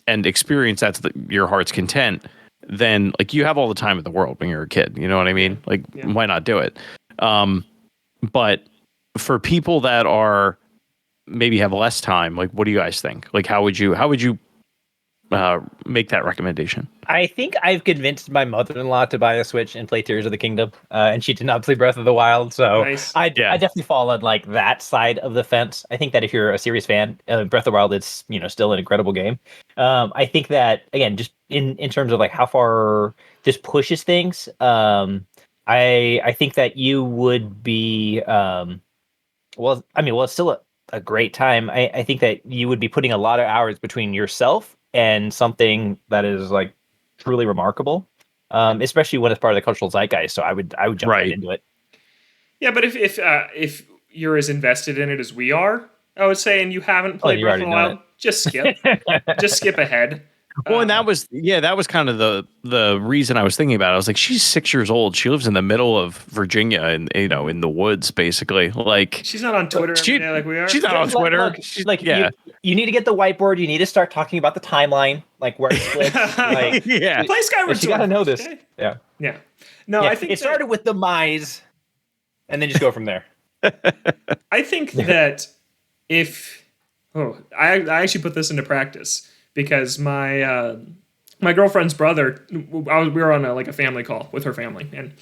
and experience that's your heart's content, then like you have all the time in the world when you're a kid. You know what I mean? Like, why not do it? But for people that are maybe have less time, like, what do you guys think? Like, how would you make that recommendation? I think I've convinced my mother-in-law to buy a Switch and play Tears of the Kingdom, and she did not play Breath of the Wild, so nice. I definitely fall on like that side of the fence. I think that if you're a serious fan, Breath of the Wild is still an incredible game. I think that again, just in terms of like how far this pushes things, I think that you would be it's still a great time. I think that you would be putting a lot of hours between yourself and something that is like truly remarkable, especially when it's part of the cultural zeitgeist. So I would jump right into it. Yeah, but if you're as invested in it as we are, I would say, and you haven't played Breath of the Wild, just skip, just skip ahead. Well, and that was kind of the reason I was thinking about it. I was like, she's 6 years old. She lives in the middle of Virginia and in the woods, basically. Like she's not on Twitter every day like we are. She's not on Twitter. You need to get the whiteboard. You need to start talking about the timeline, like where it splits. Like, play Skyward Sword. You gotta know this. Okay? Yeah. No, I think it started with demise, and then just go from there. I think that I actually put this into practice because my girlfriend's brother, we were on a family call with her family, and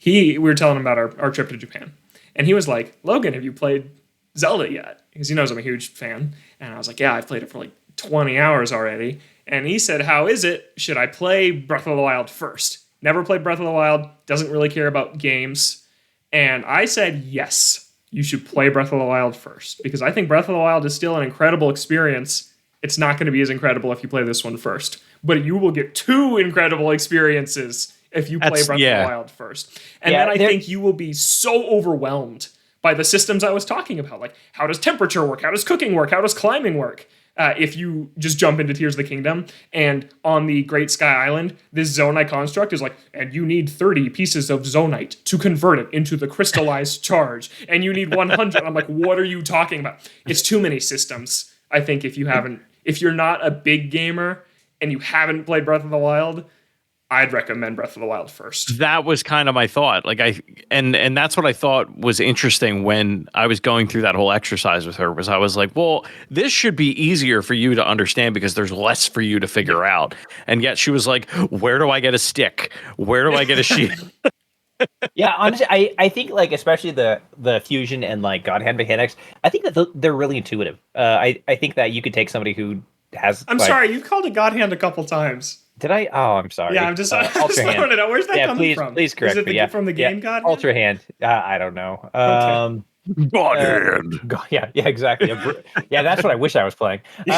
we were telling him about our trip to Japan, and he was like, "Logan, have you played Zelda yet?" Because he knows I'm a huge fan, and I was like, "Yeah, I've played it for 20 hours already." And he said, "How is it? Should I play Breath of the Wild first?" Never played Breath of the Wild, doesn't really care about games, and I said yes. You should play Breath of the Wild first, because I think Breath of the Wild is still an incredible experience. It's not going to be as incredible if you play this one first, but you will get 2 incredible experiences if you play Breath of the Wild first. And then I think you will be so overwhelmed by the systems I was talking about. Like, how does temperature work? How does cooking work? How does climbing work? If you just jump into Tears of the Kingdom, and on the Great Sky Island, this Zonite construct is and you need 30 pieces of Zonite to convert it into the crystallized charge, and you need 100. I'm like, what are you talking about? It's too many systems. I think if you're not a big gamer and you haven't played Breath of the Wild, I'd recommend Breath of the Wild first. That was kind of my thought. And that's what I thought was interesting when I was going through that whole exercise with her, was I was like, well, this should be easier for you to understand because there's less for you to figure out. And yet she was like, where do I get a stick? Where do I get a shield? Yeah, honestly, I think especially the fusion and God hand mechanics, I think that they're really intuitive. I think that you could take somebody who has. I'm sorry, you've called it God hand a couple times. Did I? Oh, I'm sorry. Yeah, I'm just throwing it out. Where's that coming from? Please correct me. Is it from the game God Hand? Ultra Hand. I don't know. Okay. God Hand. Yeah, exactly. That's what I wish I was playing. But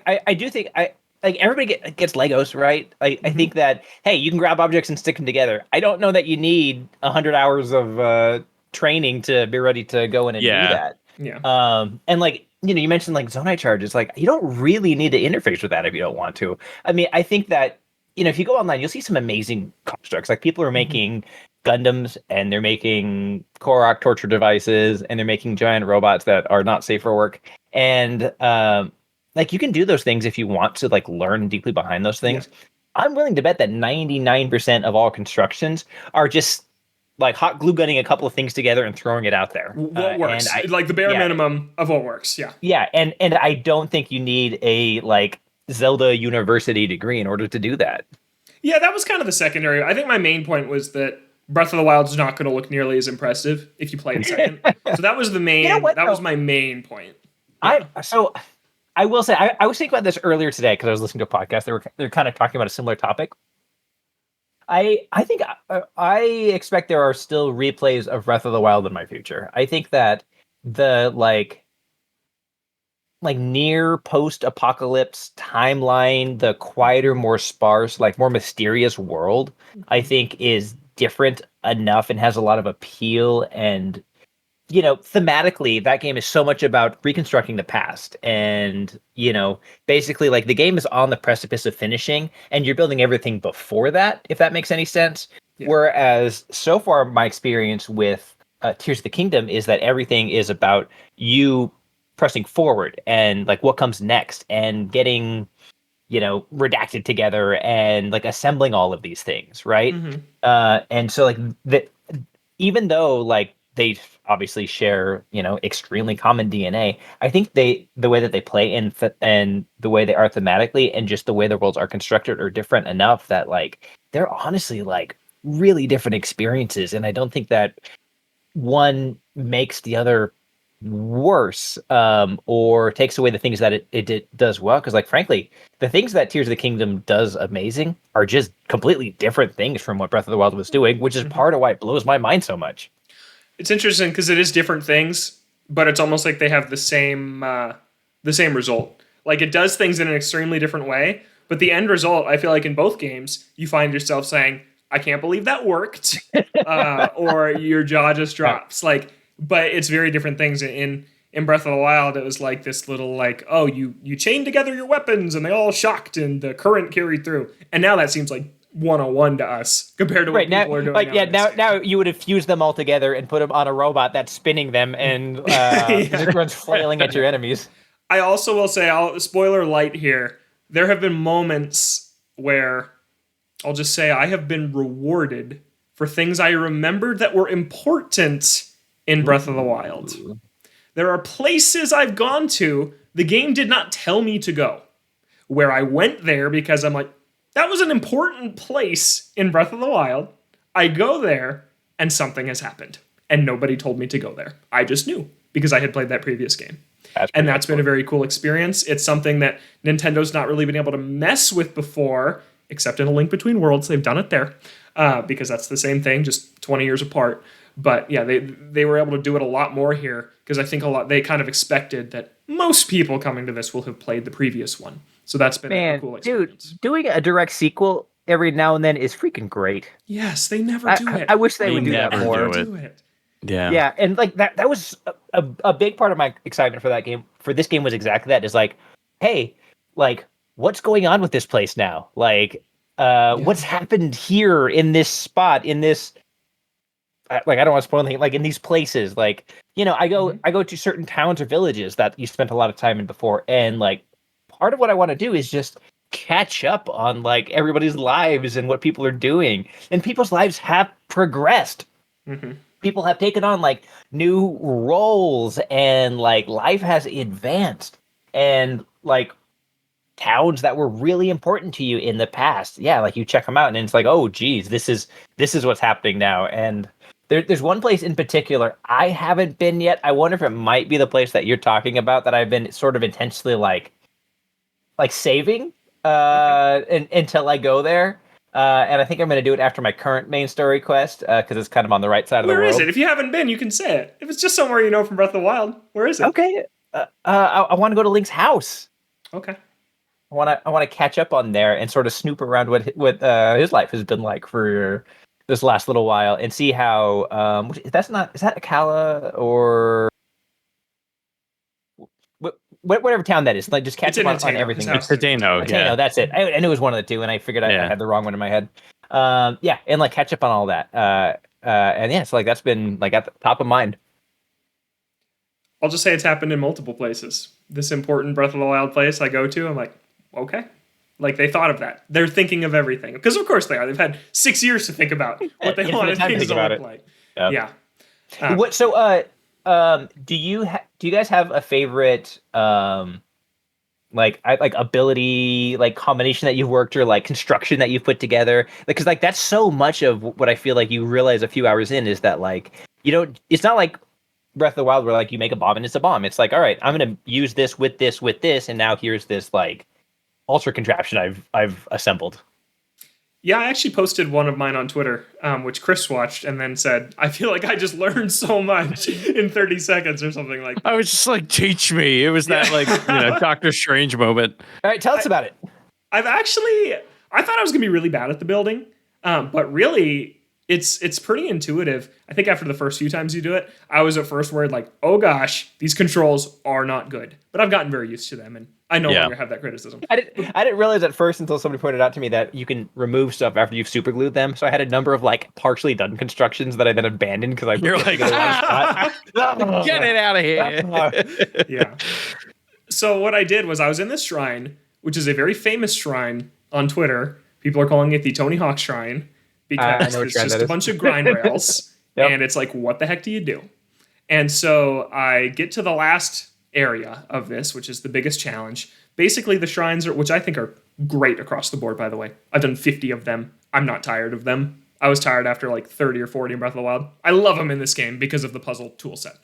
I do think everybody gets Legos, right? I think that, hey, you can grab objects and stick them together. I don't know that you need 100 hours of training to be ready to go in and do that. Yeah. And you mentioned Zonite charges. You don't really need to interface with that if you don't want to. I mean, I think that, if you go online, you'll see some amazing constructs. People are making Gundams, and they're making Korok torture devices, and they're making giant robots that are not safe for work. And you can do those things if you want to learn deeply behind those things. Yeah. I'm willing to bet that 99% of all constructions are just hot glue gunning a couple of things together and throwing it out there. What works? The bare minimum of what works. Yeah. Yeah, and I don't think you need a Zelda university degree in order to do that. Yeah, that was kind of the secondary. I think my main point was that Breath of the Wild is not going to look nearly as impressive if you play it second. So that was the main. Was my main point. I will say I was thinking about this earlier today because I was listening to a podcast. They're kind of talking about a similar topic. I think I expect there are still replays of Breath of the Wild in my future. I think that the near post-apocalypse timeline, the quieter, more sparse, more mysterious world, I think is different enough and has a lot of appeal. And thematically, that game is so much about reconstructing the past. And, basically, the game is on the precipice of finishing, and you're building everything before that, if that makes any sense. Yeah. Whereas, so far, my experience with Tears of the Kingdom is that everything is about you pressing forward and, what comes next, and getting, redacted together and, assembling all of these things, right? Mm-hmm. And so, even though, they obviously share, extremely common DNA. I think the way that they play and the way they are thematically and just the way the worlds are constructed are different enough that they're honestly really different experiences. And I don't think that one makes the other worse or takes away the things that it does well. Because frankly, the things that Tears of the Kingdom does amazing are just completely different things from what Breath of the Wild was doing, which is part of why it blows my mind so much. It's interesting because it is different things, but it's almost like they have the same result. It does things in an extremely different way, but the end result, I feel in both games, you find yourself saying, "I can't believe that worked," or your jaw just drops. But it's very different things. In in Breath of the Wild, it was like this little like, oh, you chained together your weapons and they all shocked and the current carried through. And now that seems like 101 to us compared to what people are doing. Like now you would have fused them all together and put them on a robot that's spinning them and just runs flailing at your enemies. I also will say, spoiler light here, there have been moments where I'll just say I have been rewarded for things I remembered that were important in Breath of the Wild. There are places I've gone to, the game did not tell me to go, where I went there because I'm like, that was an important place in Breath of the Wild. I go there, and something has happened. And nobody told me to go there. I just knew, because I had played that previous game. That's been a very cool experience. It's something that Nintendo's not really been able to mess with before, except in A Link Between Worlds. They've done it there, because that's the same thing, just 20 years apart. But yeah, they were able to do it a lot more here, because I think they kind of expected that most people coming to this will have played the previous one. So that's been a cool experience. Dude, doing a direct sequel every now and then is freaking great. Yes, they never do it. I wish they would do that more. Do it. Yeah, and like that was a big part of my excitement for that game. For this game was exactly that. Is like, hey, like what's going on with this place now? Like, what's happened here in this spot in this? Like I don't want to spoil anything. Like in these places, like I go to certain towns or villages that you spent a lot of time in before, and like part of what I want to do is just catch up on like everybody's lives and what people are doing, and people's lives have progressed. Mm-hmm. People have taken on like new roles, and like life has advanced, and like towns that were really important to you in the past, like you check them out and it's like, oh geez, this is what's happening now. And there's one place in particular I haven't been yet. I wonder if it might be the place that you're talking about that I've been sort of intentionally like saving until I go there. And I think I'm going to do it after my current main story quest, because it's kind of on the right side of the world. Where is it? If you haven't been, you can say it. If it's just somewhere you know from Breath of the Wild, where is it? Okay. I want to go to Link's house. Okay. I want to catch up on there and sort of snoop around what his life has been like for this last little while, and see how is that Akala or whatever town that is, like just catch up on everything. It's Tadano, yeah. That's it. I knew it was one of the two, and I figured I had the wrong one in my head. And like catch up on all that. So like that's been like at the top of mind. I'll just say it's happened in multiple places. This important Breath of the Wild place I go to, I'm like, okay. Like they thought of that. They're thinking of everything, because of course they are. They've had 6 years to think about what they want things to look like. Yep. Yeah. What? So, do you guys have a favorite like ability like combination that you've worked, or like construction that you've put together? Because like that's so much of what I feel like you realize a few hours in is that like it's not like Breath of the Wild where like you make a bomb and it's a bomb. It's like, all right, I'm gonna use this with this, and now here's this like ultra contraption I've assembled. Yeah, I actually posted one of mine on Twitter, which Chris watched and then said, I feel like I just learned so much in 30 seconds or something like that. I was just like, teach me. It was that like, Doctor Strange moment. All right, tell us about it. I thought I was going to be really bad at the building, but really it's pretty intuitive. I think after the first few times you do it, I was at first worried like, oh gosh, these controls are not good. But I've gotten very used to them, and I no longer have that criticism. I didn't realize at first until somebody pointed out to me that you can remove stuff after you've super glued them. So I had a number of like partially done constructions that I then abandoned because you're like, get it out of here. Yeah. So what I did was I was in this shrine, which is a very famous shrine on Twitter. People are calling it the Tony Hawk Shrine because it's just a bunch of grind rails, and it's like, what the heck do you do? And so I get to the last area of this, which is the biggest challenge. Basically, the shrines which I think are great across the board, by the way. I've done 50 of them. I'm not tired of them. I was tired after like 30 or 40 in Breath of the Wild. I love them in this game because of the puzzle tool set.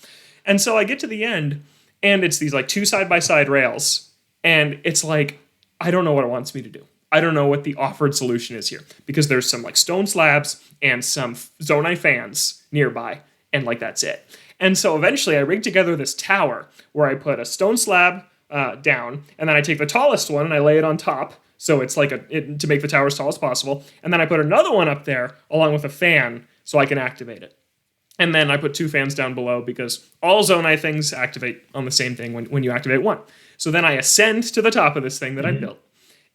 And so I get to the end, and it's these like 2 side-by-side rails, and it's like, I don't know what it wants me to do. I don't know what the offered solution is here, because there's some like stone slabs and some Zonai fans nearby, and like that's it. And so eventually I rigged together this tower where I put a stone slab down, and then I take the tallest one and I lay it on top. So it's like to make the tower as tall as possible. And then I put another one up there along with a fan so I can activate it. And then I put 2 fans down below because all Zonai things activate on the same thing when you activate 1. So then I ascend to the top of this thing that I built,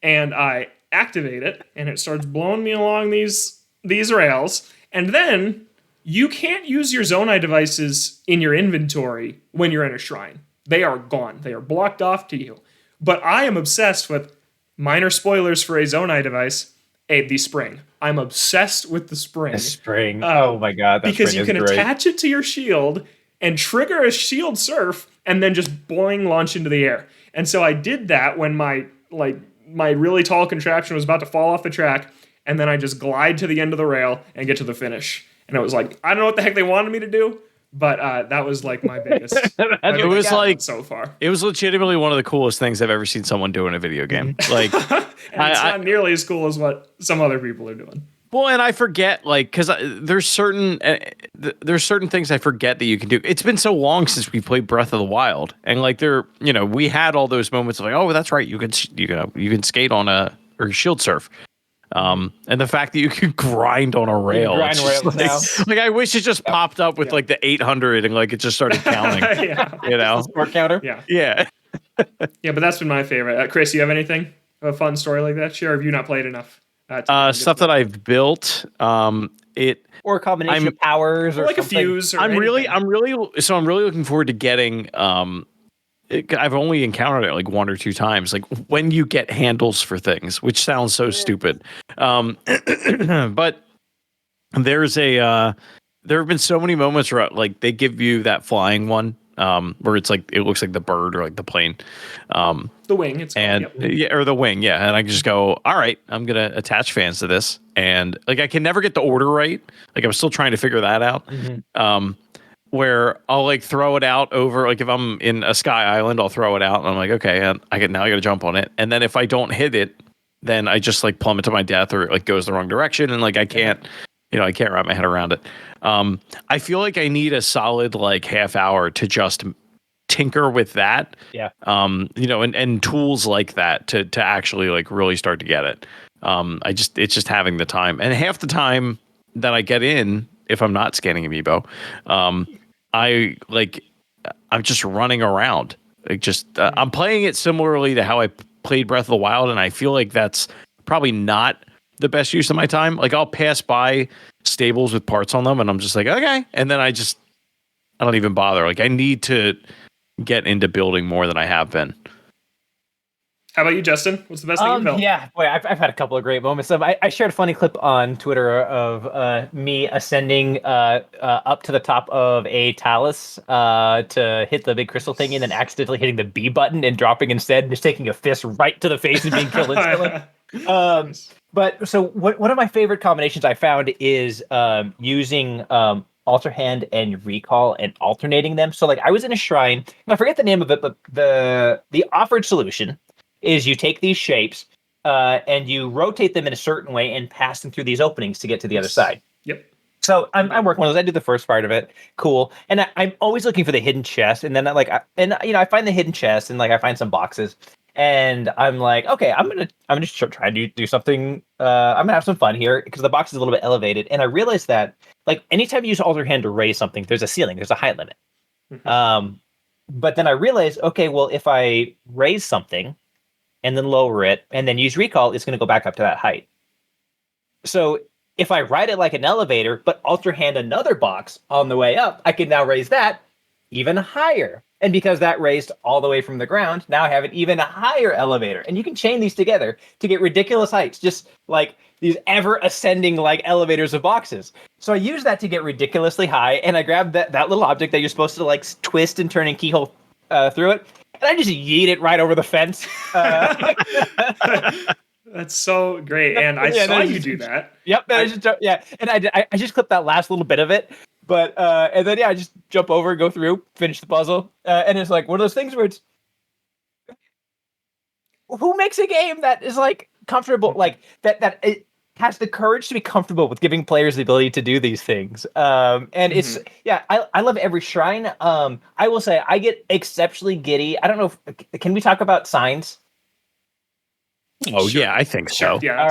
and I activate it, and it starts blowing me along these rails. And then you can't use your Zonai devices in your inventory when you're in a shrine. They are gone. They are blocked off to you. But I am obsessed with, minor spoilers for a Zonai device, the spring. I'm obsessed with the spring. The spring. Oh my god, that because spring you can is great. attach it to your shield and trigger a shield surf and then just boing launch into the air. And so I did that when my really tall contraption was about to fall off the track, and then I just glide to the end of the rail and get to the finish. And it was like, I don't know what the heck they wanted me to do, but that was like my biggest. It was like so far. It was legitimately one of the coolest things I've ever seen someone do in a video game. Like, and it's not nearly as cool as what some other people are doing. Well, and I forget, like, because there's certain things I forget that you can do. It's been so long since we played Breath of the Wild, and like we had all those moments of like, oh, that's right, you can skate on or shield surf. And the fact that you can grind on a rail. Like I wish it just popped up with like the 800 and like it just started counting. Sport counter. Yeah. But that's been my favorite. Chris, you have anything? A fun story like that? Sure, have you not played enough? Stuff that I've built. Or a combination of powers, or like something. A fuse. Or I'm really looking forward to getting. I've only encountered it like 1 or 2 times. Like when you get handles for things, which sounds so stupid. But there's there have been so many moments where like they give you that flying one. Where it's like it looks like the bird or like the plane, the wing, it's called, or the wing, and I can just go, all right, I'm gonna attach fans to this, and like I can never get the order right. Like I'm still trying to figure that out. Where I'll like throw it out over, like if I'm in a sky island, I'll throw it out, and I'm like, okay, and I gotta jump on it, and then if I don't hit it, then I just like plummet to my death, or it like goes the wrong direction, and like I can't wrap my head around it. I feel like I need a solid like half hour to just tinker with that. Yeah. And tools like that to actually like really start to get it. It's just having the time, and half the time that I get in, if I'm not scanning Amiibo, I'm just running around. I'm playing it similarly to how I played Breath of the Wild, and I feel like that's probably not the best use of my time. Like I'll pass by stables with parts on them, and I'm just like, okay, and then I don't even bother. Like I need to get into building more than I have been. How about you, Justin? What's the best thing you built? Yeah, boy, I've had a couple of great moments. I shared a funny clip on Twitter of me ascending up to the top of a talus to hit the big crystal thing, and then accidentally hitting the B button and dropping instead, and just taking a fist right to the face and being killed instantly. But so one of my favorite combinations I found is using Alter Hand and Recall and alternating them. So like I was in a shrine, and I forget the name of it, but the offered solution is you take these shapes and you rotate them in a certain way and pass them through these openings to get to the other side. Yep. So I'm working on those. I do the first part of it. Cool. And I'm always looking for the hidden chest. And then I find the hidden chest, and like I find some boxes. And I'm like, okay, I'm gonna just try to do something. I'm gonna have some fun here because the box is a little bit elevated. And I realized that like anytime you use Alter Hand to raise something, there's a ceiling, there's a height limit. But then I realized, okay, well, if I raise something and then lower it and then use Recall, it's gonna go back up to that height. So if I ride it like an elevator, but Alter Hand another box on the way up, I can now raise that even higher. And because that raised all the way from the ground, now I have an even higher elevator. And you can chain these together to get ridiculous heights, just like these ever ascending like elevators of boxes. So I use that to get ridiculously high, and I grabbed that little object that you're supposed to like twist and turn and keyhole through it, and I just yeet it right over the fence. That's so great, and I saw you do that. Yep, and I just clipped that last little bit of it. But and then I just jump over, go through, finish the puzzle, and it's like one of those things where it's who makes a game that is like comfortable, like that it has the courage to be comfortable with giving players the ability to do these things. And it's I love every shrine. I will say I get exceptionally giddy. I don't know can we talk about signs? Oh, sure. Yeah, I think so. Yeah,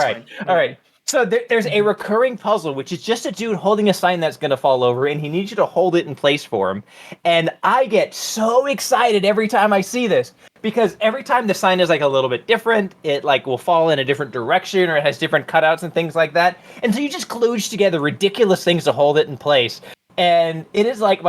all right. So there's a recurring puzzle, which is just a dude holding a sign that's going to fall over, and he needs you to hold it in place for him. And I get so excited every time I see this, because every time the sign is like a little bit different, it like will fall in a different direction, or it has different cutouts and things like that. And so you just kludge together ridiculous things to hold it in place. And it is like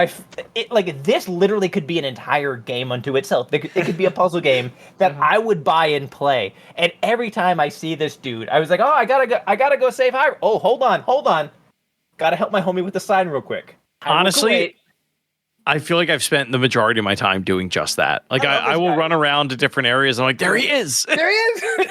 this literally could be an entire game unto itself. It could be a puzzle game that I would buy and play. And every time I see this dude, I was like, oh, I gotta go save Hyrule. Oh, hold on. Gotta help my homie with the sign real quick. Honestly, I feel like I've spent the majority of my time doing just that. Like I will run around to different areas and I'm like, there he is. There he is.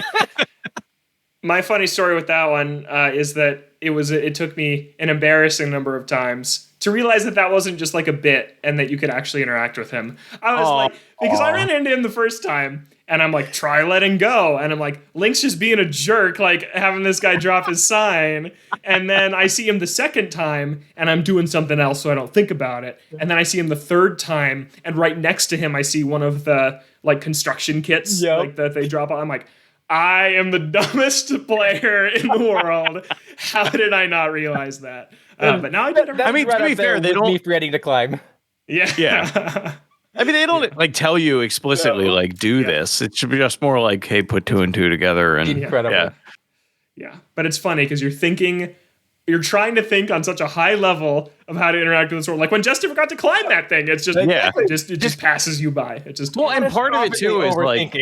My funny story with that one is that it took me an embarrassing number of times to realize that wasn't just like a bit and that you could actually interact with him. I was because I ran into him the first time and I'm like, try letting go. And I'm like, Link's just being a jerk, like having this guy drop his sign. And then I see him the second time and I'm doing something else so I don't think about it. And then I see him the third time and right next to him I see one of the like construction kits like that they drop on. I'm like, I am the dumbest player in the world. How did I not realize that? But now I did. I mean, to be fair, they don't me forgetting to climb. Yeah. I mean, they don't like tell you explicitly like do this. It should be just more like, hey, put 2 and 2 together and incredible. Yeah. But it's funny because you're trying to think on such a high level of how to interact with the sword. Like when Justin forgot to climb that thing, it's just it just passes you by. It just and part of it too is like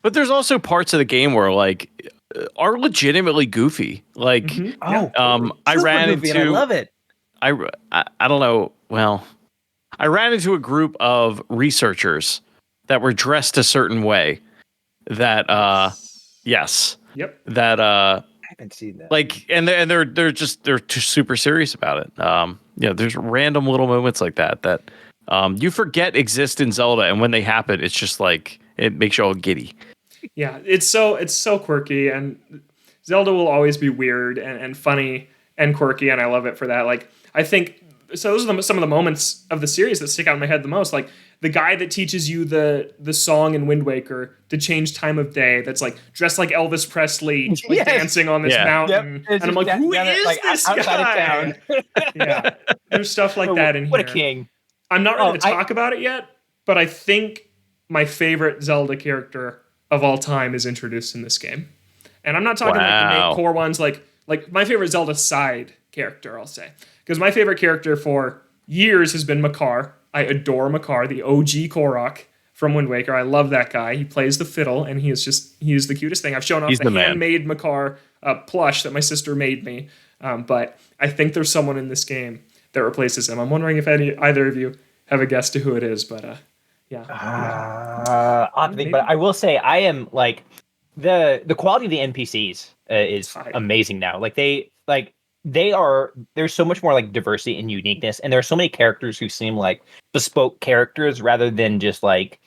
But there's also parts of the game where like are legitimately goofy. Like I ran into and I love it. I don't know. Well, I ran into a group of researchers that were dressed a certain way that that I haven't seen that. Like they're just super serious about it. There's random little moments like that you forget exist in Zelda, and when they happen it's just like it makes you all giddy. Yeah, it's so quirky, and Zelda will always be weird and funny and quirky, and I love it for that. Like, I think, so those are some of the moments of the series that stick out in my head the most. Like, the guy that teaches you the song in Wind Waker to change time of day, that's like dressed like Elvis Presley, like dancing on this mountain. Yep. And I'm like, who is this guy? Yeah, there's stuff like that in here. What a king. I'm not ready to talk about it yet, but I think my favorite Zelda character of all time is introduced in this game. And I'm not talking like the main core ones, like my favorite Zelda side character, I'll say. Because my favorite character for years has been Makar. I adore Makar, the OG Korok from Wind Waker. I love that guy. He plays the fiddle, and he is the cutest thing. I've shown off the handmade Makar plush that my sister made me. But I think there's someone in this game that replaces him. I'm wondering if either of you have a guess to who it is, but but I will say I am like the quality of the NPCs is amazing now. There's so much more like diversity and uniqueness, and there are so many characters who seem like bespoke characters rather than just like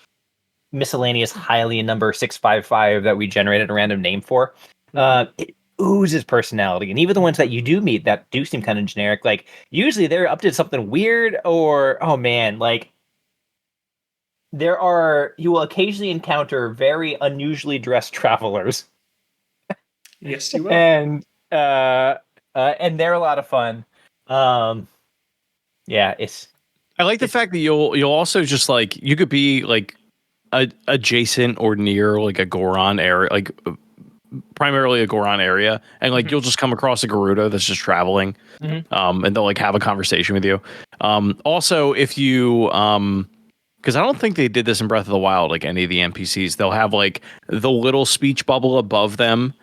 miscellaneous highly number 655 that we generated a random name for. It oozes personality, and even the ones that you do meet that do seem kind of generic, like usually they're up to something weird, or you will occasionally encounter very unusually dressed travelers. Yes, you will. And they're a lot of fun. I like the fact that you'll also just like, you could be like adjacent or near like a Goron area, like primarily a Goron area, and like you'll just come across a Gerudo that's just traveling, and they'll like have a conversation with you. Also, if you because I don't think they did this in Breath of the Wild, like any of the NPCs. They'll have like the little speech bubble above them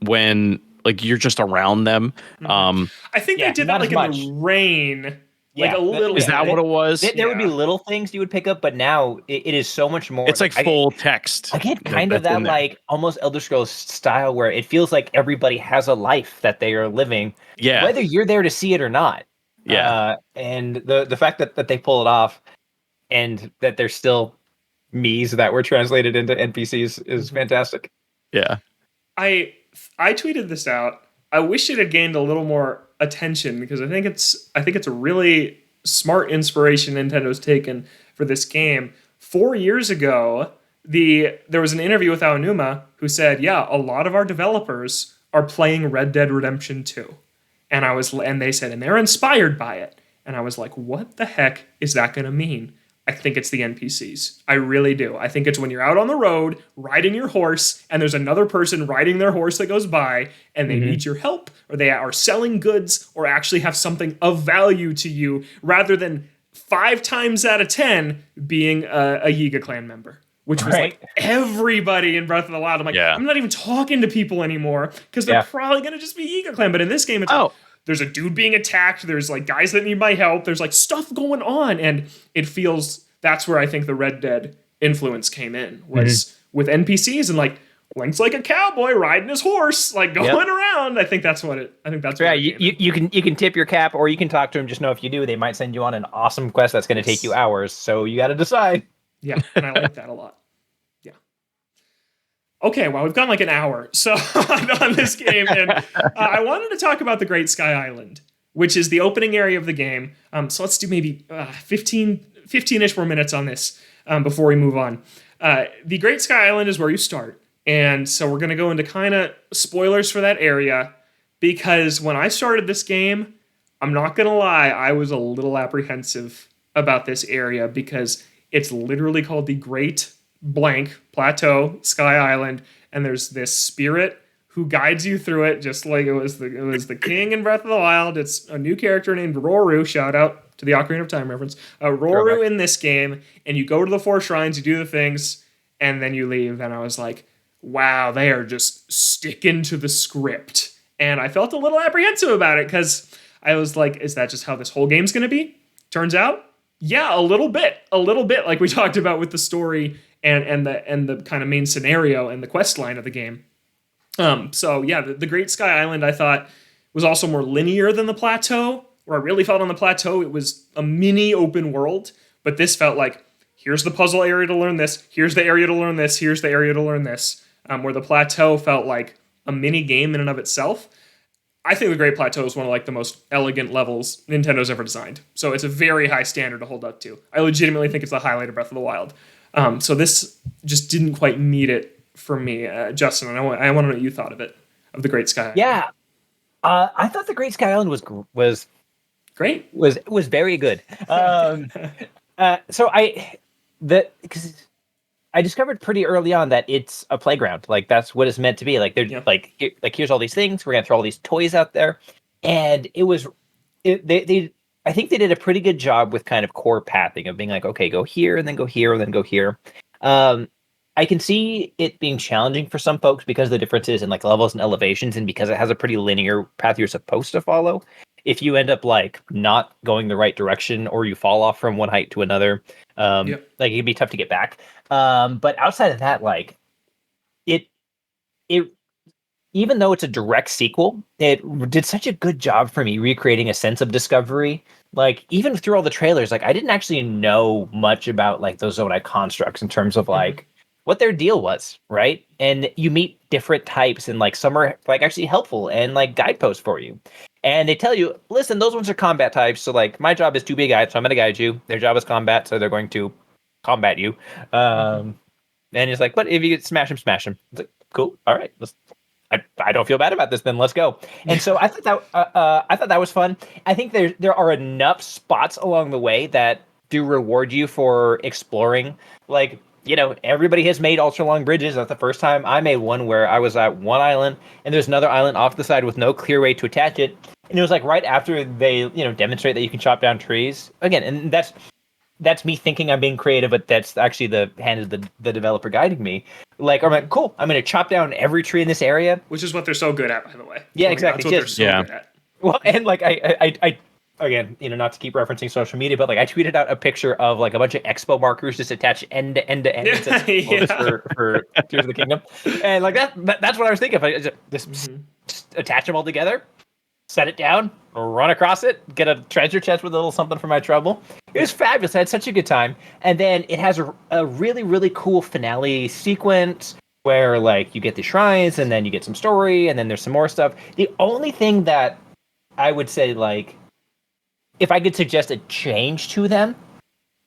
when like you're just around them. I think they did that like in the rain. Like a little. Is that what it was? There would be little things you would pick up, but now it is so much more. It's like full text. I get kind of that like almost Elder Scrolls style where it feels like everybody has a life that they are living. Yeah. Whether you're there to see it or not. Yeah. And the fact that they pull it off, and that there's still me's that were translated into NPCs is fantastic. Yeah. I tweeted this out. I wish it had gained a little more attention because I think it's a really smart inspiration Nintendo's taken for this game. 4 years ago, there was an interview with Aonuma who said, yeah, a lot of our developers are playing Red Dead Redemption 2. And they said, and they're inspired by it. And I was like, what the heck is that going to mean? I think it's the NPCs. I really do. I think it's when you're out on the road riding your horse and there's another person riding their horse that goes by and they need your help, or they are selling goods, or actually have something of value to you, rather than 5 times out of 10 being a Yiga clan member. Which was like everybody in Breath of the Wild. I'm like, I'm not even talking to people anymore because they're probably going to just be Yiga clan. But in this game, it's like, there's a dude being attacked. There's like guys that need my help. There's like stuff going on. And it feels, that's where I think the Red Dead influence came in, was with NPCs and like, Link's like a cowboy riding his horse, like going around. I think that's what it. I think that's what you can tip your cap, or you can talk to him. Just know if you do, they might send you on an awesome quest that's going to take you hours. So you got to decide. Yeah, and I like that a lot. Yeah. Okay, well, we've gone like an hour so on this game, and I wanted to talk about the Great Sky Island, which is the opening area of the game. So let's do maybe 15-ish more minutes on this before we move on. The Great Sky Island is where you start, and so we're going to go into kind of spoilers for that area, because when I started this game, I'm not going to lie, I was a little apprehensive about this area, because it's literally called the Great Blank Plateau Sky Island, and there's this spirit who guides you through it, just like it was the king in Breath of the Wild. It's a new character named Roru. Shout out to the Ocarina of Time reference. Roru in this game, and you go to the 4 shrines, you do the things, and then you leave. And I was like, wow, they are just sticking to the script. And I felt a little apprehensive about it, because I was like, is that just how this whole game's going to be? Turns out, yeah, a little bit, like we talked about with the story and the kind of main scenario and the quest line of the game. So yeah, the Great Sky Island, I thought, was also more linear than the plateau, where I really felt on the plateau it was a mini open world, but this felt like, here's the puzzle area to learn this, here's the area to learn this, here's the area to learn this, where the plateau felt like a mini game in and of itself. I think the Great Plateau is one of like the most elegant levels Nintendo's ever designed. So it's a very high standard to hold up to. I legitimately think it's the highlight of Breath of the Wild. So this just didn't quite meet it for me. Justin, and I want to know what you thought of it, of the Great Sky Island. Yeah, I thought the Great Sky Island was great. Was very good. Because I discovered pretty early on that it's a playground. Like, that's what it's meant to be. Like, they're like here's all these things. We're gonna throw all these toys out there, and I think they did a pretty good job with kind of core pathing of being like, okay, go here and then go here and then go here. I can see it being challenging for some folks because of the differences in like levels and elevations, and because it has a pretty linear path you're supposed to follow. If you end up like not going the right direction, or you fall off from one height to another, like it can be tough to get back. But outside of that, like it even though it's a direct sequel, it did such a good job for me recreating a sense of discovery. Like, even through all the trailers, like I didn't actually know much about like those Zonai constructs in terms of like what their deal was, right? And you meet different types, and like some are like actually helpful and like guideposts for you. And they tell you, listen, those ones are combat types. So like my job is to be a guide, so I'm going to guide you. Their job is combat, so they're going to combat you. And it's like, but if you smash him, smash him. It's like, cool. All right. I don't feel bad about this. Then let's go. And so I thought that was fun. I think there are enough spots along the way that do reward you for exploring. Like, you know, everybody has made ultra long bridges. That's the first time I made one where I was at one island and there's another island off the side with no clear way to attach it. And it was like right after they, you know, demonstrate that you can chop down trees again. And that's me thinking I'm being creative, but that's actually the hand of the developer guiding me. Like, I'm like, cool, I'm going to chop down every tree in this area. Which is what they're so good at, by the way. Yeah, exactly. That's what they're so good at. Well, and like I again, you know, not to keep referencing social media, but like I tweeted out a picture of like a bunch of expo markers just attached end to end. For Tears of the Kingdom. And like that's what I was thinking. If I just attach them all together, set it down, run across it, get a treasure chest with a little something for my trouble. It was fabulous. I had such a good time. And then it has a really, really cool finale sequence where like you get the shrines and then you get some story and then there's some more stuff. The only thing that I would say, like, if I could suggest a change to them,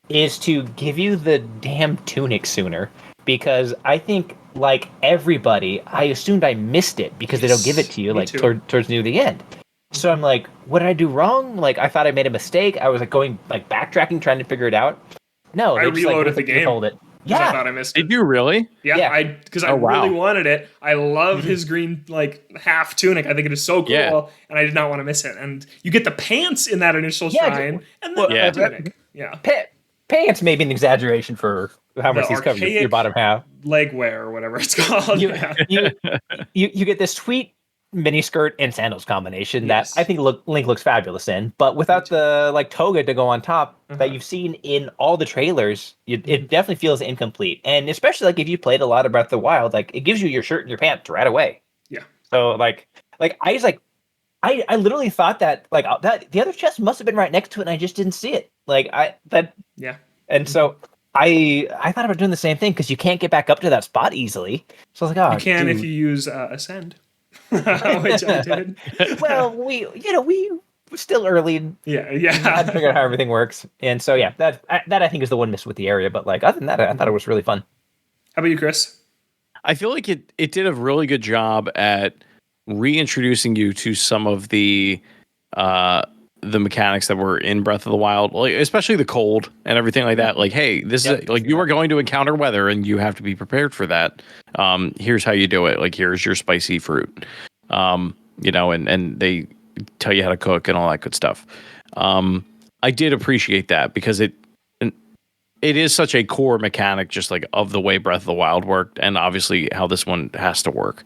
is to give you the damn tunic sooner. because I think, like everybody, I assumed I missed it because they don't give it to you like towards near the end. So I'm like, what did I do wrong? Like, I thought I made a mistake. I was like backtracking, trying to figure it out. No, I reloaded the game. Hold it. Yeah, I thought I missed it. Did you really? Yeah. Because I really wanted it. I love his green half tunic. I think it is so cool, and I did not want to miss it. And you get the pants in that initial shrine, and then the tunic. Yeah, pants may be an exaggeration for how much these cover your bottom half. Leg wear or whatever it's called. You get this sweet mini skirt and sandals combination that I think Link looks fabulous in, but without the toga to go on top that you've seen in all the trailers, it definitely feels incomplete. And especially if you played a lot of Breath of the Wild, it gives you your shirt and your pants right away. Yeah. So I literally thought that that the other chest must have been right next to it, and I just didn't see it. And so I thought about doing the same thing because you can't get back up to that spot easily. So I was like, oh, you can if you use Ascend. Which I did. Well, we were still early. Yeah. I had to figure out how everything works, and so that I think is the one miss with the area. But other than that, I thought it was really fun. How about you, Chris? I feel like it did a really good job at reintroducing you to some of the mechanics that were in Breath of the Wild, especially the cold and everything like that. Hey, this is you are going to encounter weather and you have to be prepared for that. Here's how you do it. Here's your spicy fruit. And they tell you how to cook and all that good stuff. I did appreciate that because it is such a core mechanic, just of the way Breath of the Wild worked, and obviously how this one has to work.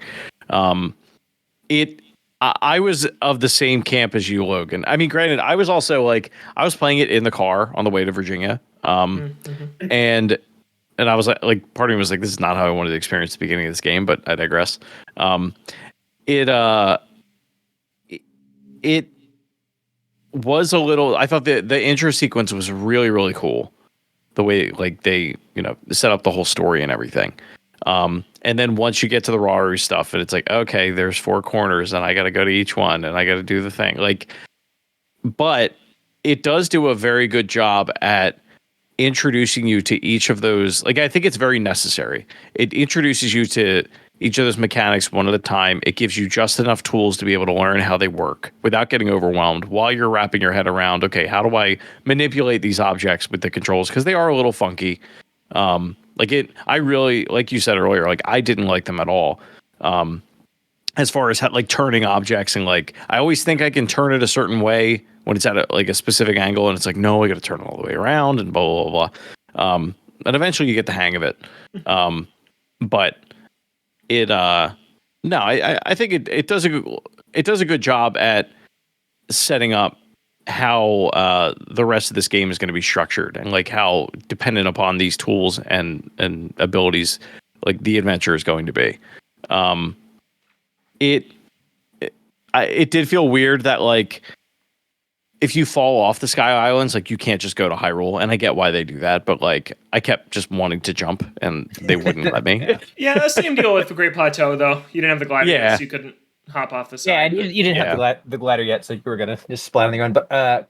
I was of the same camp as you, Logan. I mean, granted, I was also I was playing it in the car on the way to Virginia. And I was part of me was this is not how I wanted to experience the beginning of this game, but I digress. It was a little, I thought the intro sequence was really, really cool. The way they, set up the whole story and everything. And then once you get to the Raru stuff, and it's okay, there's 4 corners, and I got to go to each one, and I got to do the thing. But it does do a very good job at introducing you to each of those. I think it's very necessary. It introduces you to each of those mechanics one at a time. It gives you just enough tools to be able to learn how they work without getting overwhelmed while you're wrapping your head around, okay, how do I manipulate these objects with the controls? Because they are a little funky. I really, like you said earlier, I didn't like them at all. As far as turning objects and I always think I can turn it a certain way when it's at a specific angle, and it's no, I got to turn it all the way around and blah, blah, blah. And eventually you get the hang of it. But it, no, I think it does a good job at setting up how the rest of this game is going to be structured, and how dependent upon these tools and abilities the adventure is going to be. It did feel weird that if you fall off the Sky Islands, you can't just go to Hyrule, and I get why they do that, but I kept just wanting to jump and they wouldn't let me. Yeah, same deal with the Great Plateau though. You didn't have the glider yet, so you couldn't hop off the side. Yeah, and you didn't have the glider yet, so you were gonna just splat on the ground. But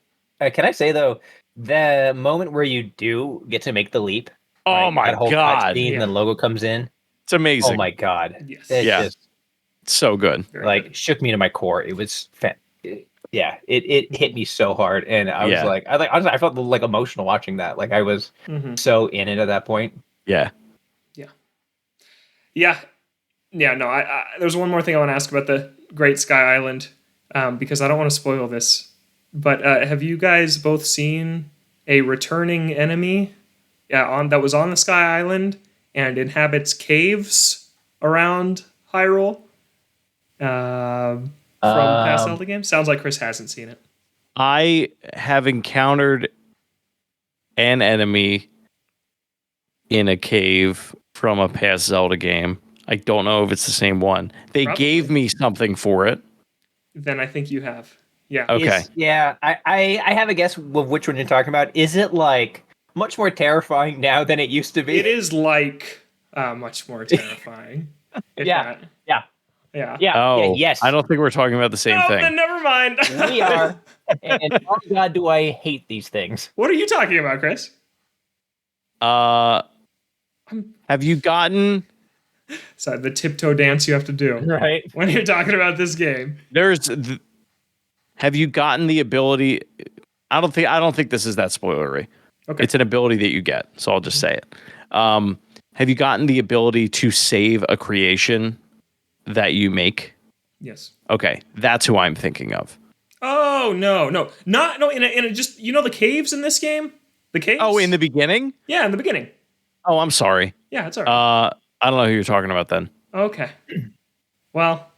can I say though, the moment where you do get to make the leap, oh my god, and the logo comes in, it's amazing. Oh my god, yes, it's so good. Good. Shook me to my core. It was it hit me so hard, and I was I felt emotional watching that. I was so in it at that point. Yeah. No, there's one more thing I want to ask about the Great Sky Island, because I don't want to spoil this. But have you guys both seen a returning enemy that was on the Sky Island and inhabits caves around Hyrule from past Zelda games? Sounds like Chris hasn't seen it. I have encountered an enemy in a cave from a past Zelda game. I don't know if it's the same one. They gave me something for it. Then I think you have. Yeah. Okay. I have a guess of which one you're talking about. Is it much more terrifying now than it used to be? It is much more terrifying. Yeah. Oh, yes. I don't think we're talking about the same thing. Then never mind. We are. And oh god, do I hate these things. What are you talking about, Chris? I Have you gotten... So the tiptoe dance you have to do when you're talking about this game. Have you gotten the ability? I don't think this is that spoilery. Okay. It's an ability that you get, so I'll just say it. Have you gotten the ability to save a creation that you make? Yes. Okay, that's who I'm thinking of. Oh no, in a just the caves in this game? The caves? Oh, in the beginning? Yeah, in the beginning. Oh, I'm sorry. Yeah, it's all right. I don't know who you're talking about then. Okay. Well,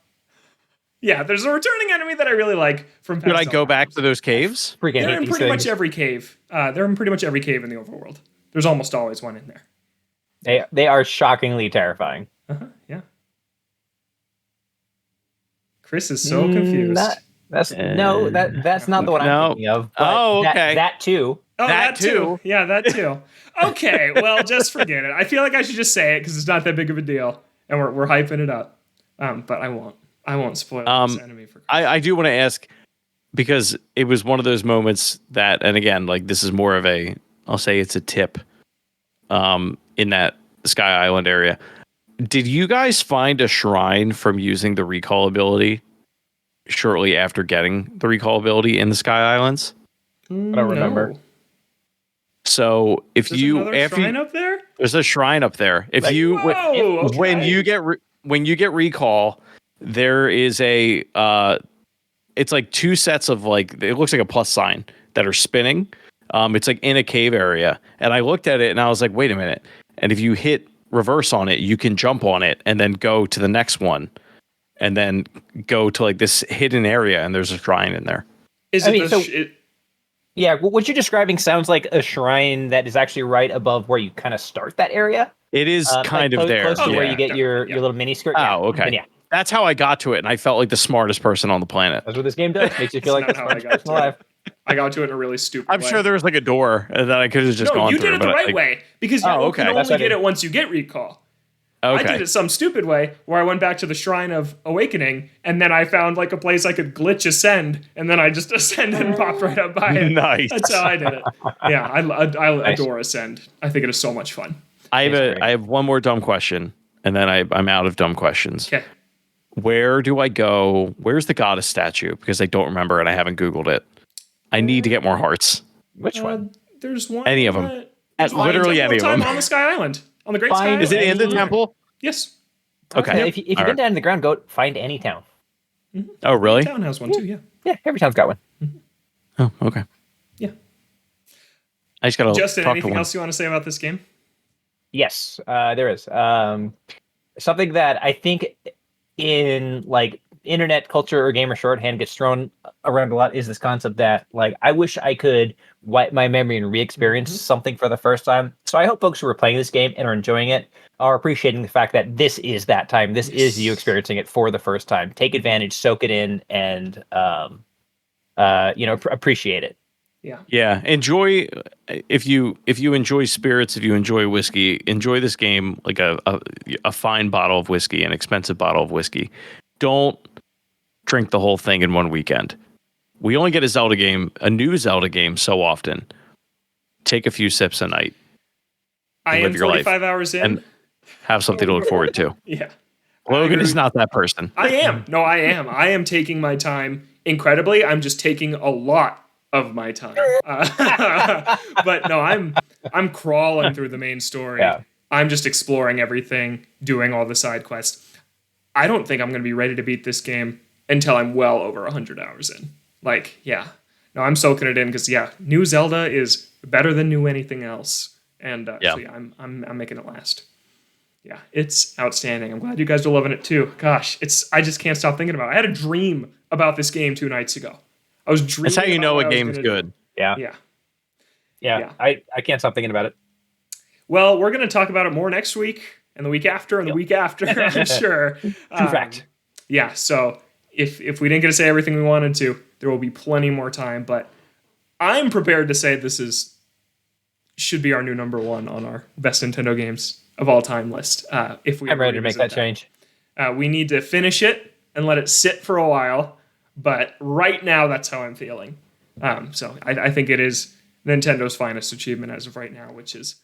yeah, there's a returning enemy that I really like from past Could I go back games. to those caves? They're in pretty much every cave. They're in pretty much every cave in the overworld. There's almost always one in there. They are shockingly terrifying. Yeah. Chris is so confused. That's not the one I'm thinking of. But okay. That too. Oh, that too. Yeah, that too. Okay, well, just forget it. I feel like I should just say it because it's not that big of a deal, and we're hyping it up. But I won't spoil this enemy for Chris. I do want to ask, because it was one of those moments that, and again, like this is more of I'll say it's a tip, in that Sky Island area. Did you guys find a shrine from using the recall ability shortly after getting the recall ability in the Sky Islands? I don't remember. No. So if There's another shrine up there? There's a shrine up there. If when you get recall, there is it's like two sets of it looks like a plus sign that are spinning. It's like in a cave area, and I looked at it and I was like, wait a minute. And if you hit reverse on it, you can jump on it and then go to the next one, and then go to this hidden area, and there's a shrine in there. Yeah, what you're describing sounds like a shrine that is actually right above where you kind of start that area. It is kind of there. Close to where you get your little mini skirt. Oh, okay. Yeah. That's how I got to it, and I felt like the smartest person on the planet. That's what this game does. Makes you feel like the smartest person alive. I got to it in a really stupid way. I'm sure there was a door that I could have just gone through. No, you did it the right way, because you can only get it once you get recall. Okay. I did it some stupid way where I went back to the Shrine of Awakening, and then I found a place I could glitch ascend, and then I just ascended and popped right up by it. Nice. That's how I did it. Yeah, I adore Ascend. I think it is so much fun. I have one more dumb question, and then I'm out of dumb questions. Okay. Where do I go? Where's the goddess statue? Because I don't remember and I haven't Googled it. I need to get more hearts. Which one? There's one. Any of them. Literally any of them. On the Sky Island. On the Great Sky Island. Is it in the temple? Yes. Okay. Yeah, if you've been down in the ground, go find any town. Mm-hmm. Oh, really? Every town has one too, yeah. Yeah, every town's got one. Mm-hmm. Oh, okay. Yeah. I just got to Justin, anything else you want to say about this game? Yes, there is. Something that I think in internet culture or gamer shorthand gets thrown around a lot is this concept that I wish I could wipe my memory and re-experience something for the first time. So I hope folks who are playing this game and are enjoying it are appreciating the fact that this is that time. This is you experiencing it for the first time. Take advantage, soak it in, and appreciate it. Yeah. Enjoy if you enjoy spirits, if you enjoy whiskey, enjoy this game like a fine bottle of whiskey, an expensive bottle of whiskey. Don't drink the whole thing in one weekend. We only get a new Zelda game so often. Take a few sips a night. I am 45 hours in. And have something to look forward to. Yeah. Logan is not that person. I am. No, I am. I am taking my time incredibly. I'm just taking a lot of my time. But no, I'm crawling through the main story. Yeah. I'm just exploring everything, doing all the side quests. I don't think I'm going to be ready to beat this game until I'm well over 100 hours in. No, I'm soaking it in because new Zelda is better than new anything else, and I'm making it last. Yeah, it's outstanding. I'm glad you guys are loving it too. Gosh, I just can't stop thinking about it. I had a dream about this game 2 nights ago. I was dreaming. That's how you know a game's good. Yeah. I can't stop thinking about it. Well, we're going to talk about it more next week and the week after and the week after, I'm sure. True fact. Yeah, so if we didn't get to say everything we wanted to, there will be plenty more time, but I'm prepared to say this should be our new number 1 on our best Nintendo games of all time list. I'm ready to make that change. We need to finish it and let it sit for a while, but right now that's how I'm feeling. So I think it is Nintendo's finest achievement as of right now, which is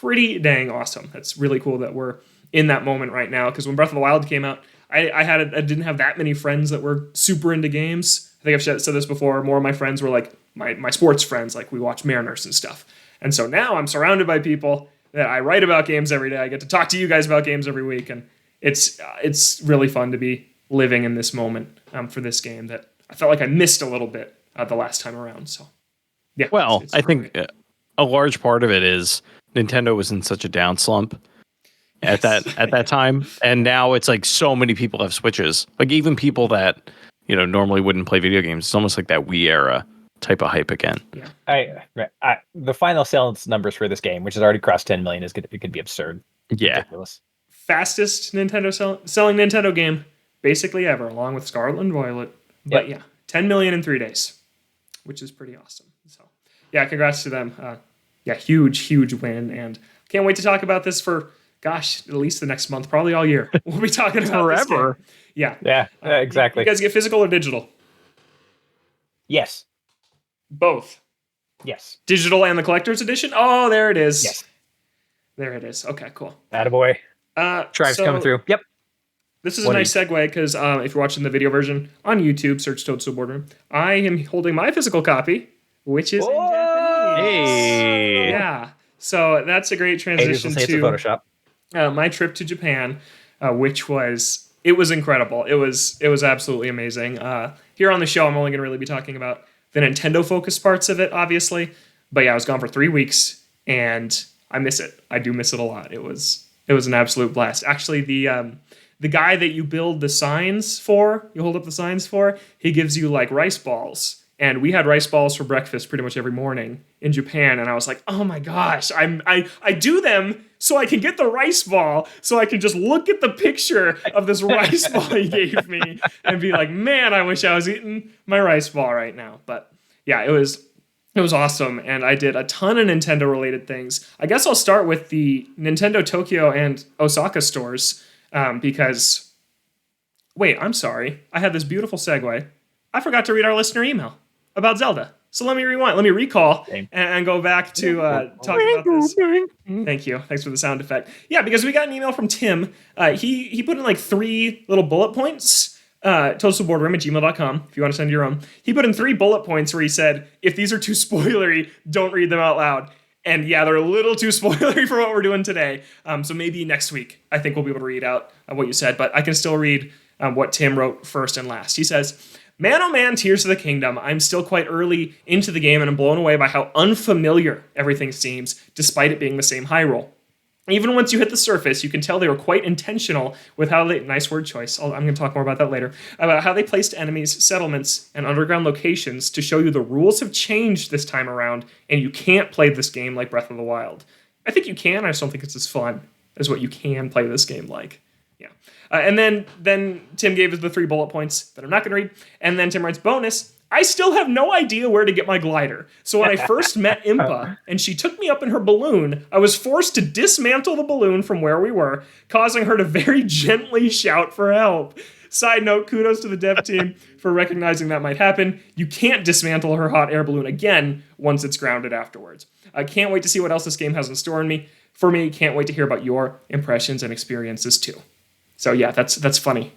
pretty dang awesome. It's really cool that we're in that moment right now, because when Breath of the Wild came out, I didn't have that many friends that were super into games. I think I've said this before. More of my friends were like my sports friends, like we watch Mariners and stuff. And so now I'm surrounded by people that I write about games every day. I get to talk to you guys about games every week, and it's really fun to be living in this moment for this game that I felt like I missed a little bit the last time around. So yeah. Well, I think a large part of it is Nintendo was in such a down slump at that time, and now it's like so many people have Switches. Like even people that normally wouldn't play video games. It's almost like that Wii era type of hype again. Yeah, the final sales numbers for this game, which has already crossed 10 million, it could be absurd. Yeah, ridiculous. Fastest Nintendo selling Nintendo game basically ever, along with Scarlet and Violet. But yeah, 10 million in 3 days, which is pretty awesome. So yeah, congrats to them. Huge win, and can't wait to talk about this for, gosh, at least the next month, probably all year. We'll be talking about forever. This game. Yeah, exactly. You guys get physical or digital? Yes. Both. Yes. Digital and the collector's edition? Oh, there it is. Yes. There it is. Okay, cool. Attaboy. Tribe's coming through. Yep. This is a nice segue, because if you're watching the video version on YouTube, search Toadstool Boardroom. I am holding my physical copy, which is in Japanese. Hey. Yeah. So that's a great transition to Photoshop. My trip to Japan, which was incredible. It was absolutely amazing. Here on the show, I'm only going to really be talking about the Nintendo focused parts of it, obviously. But yeah, I was gone for 3 weeks, and I miss it. I do miss it a lot. It was an absolute blast. Actually, the guy that you build the signs for, you hold up the signs for, he gives you like rice balls. And we had rice balls for breakfast pretty much every morning in Japan. And I was like, oh my gosh, I do them so I can get the rice ball, so I can just look at the picture of this rice ball he gave me and be like, man, I wish I was eating my rice ball right now. But yeah, it was awesome. And I did a ton of Nintendo related things. I guess I'll start with the Nintendo Tokyo and Osaka stores. Because, wait, I'm sorry. I had this beautiful segue. I forgot to read our listener email about Zelda. So let me rewind. Let me recall and go back to talk about this. Thank you. Thanks for the sound effect. Yeah, because we got an email from Tim. He put in like 3 little bullet points. toadstoolboardroom@gmail.com if you want to send your own. He put in 3 bullet points where he said, if these are too spoilery, don't read them out loud. And yeah, they're a little too spoilery for what we're doing today. So maybe next week, I think we'll be able to read out what you said. But I can still read what Tim wrote first and last. He says, man, oh man, Tears of the Kingdom. I'm still quite early into the game, and I'm blown away by how unfamiliar everything seems, despite it being the same Hyrule. Even once you hit the surface, you can tell they were quite intentional with how they, nice word choice, I'm going to talk more about that later, about how they placed enemies, settlements, and underground locations to show you the rules have changed this time around, and you can't play this game like Breath of the Wild. I think you can, I just don't think it's as fun as what you can play this game like. Yeah. And then Tim gave us the 3 bullet points that I'm not going to read, and then Tim writes, bonus, I still have no idea where to get my glider. So when I first met Impa and she took me up in her balloon, I was forced to dismantle the balloon from where we were, causing her to very gently shout for help. Side note, kudos to the dev team for recognizing that might happen. You can't dismantle her hot air balloon again once it's grounded afterwards. I can't wait to see what else this game has in store for me. Can't wait to hear about your impressions and experiences too. So yeah, that's funny.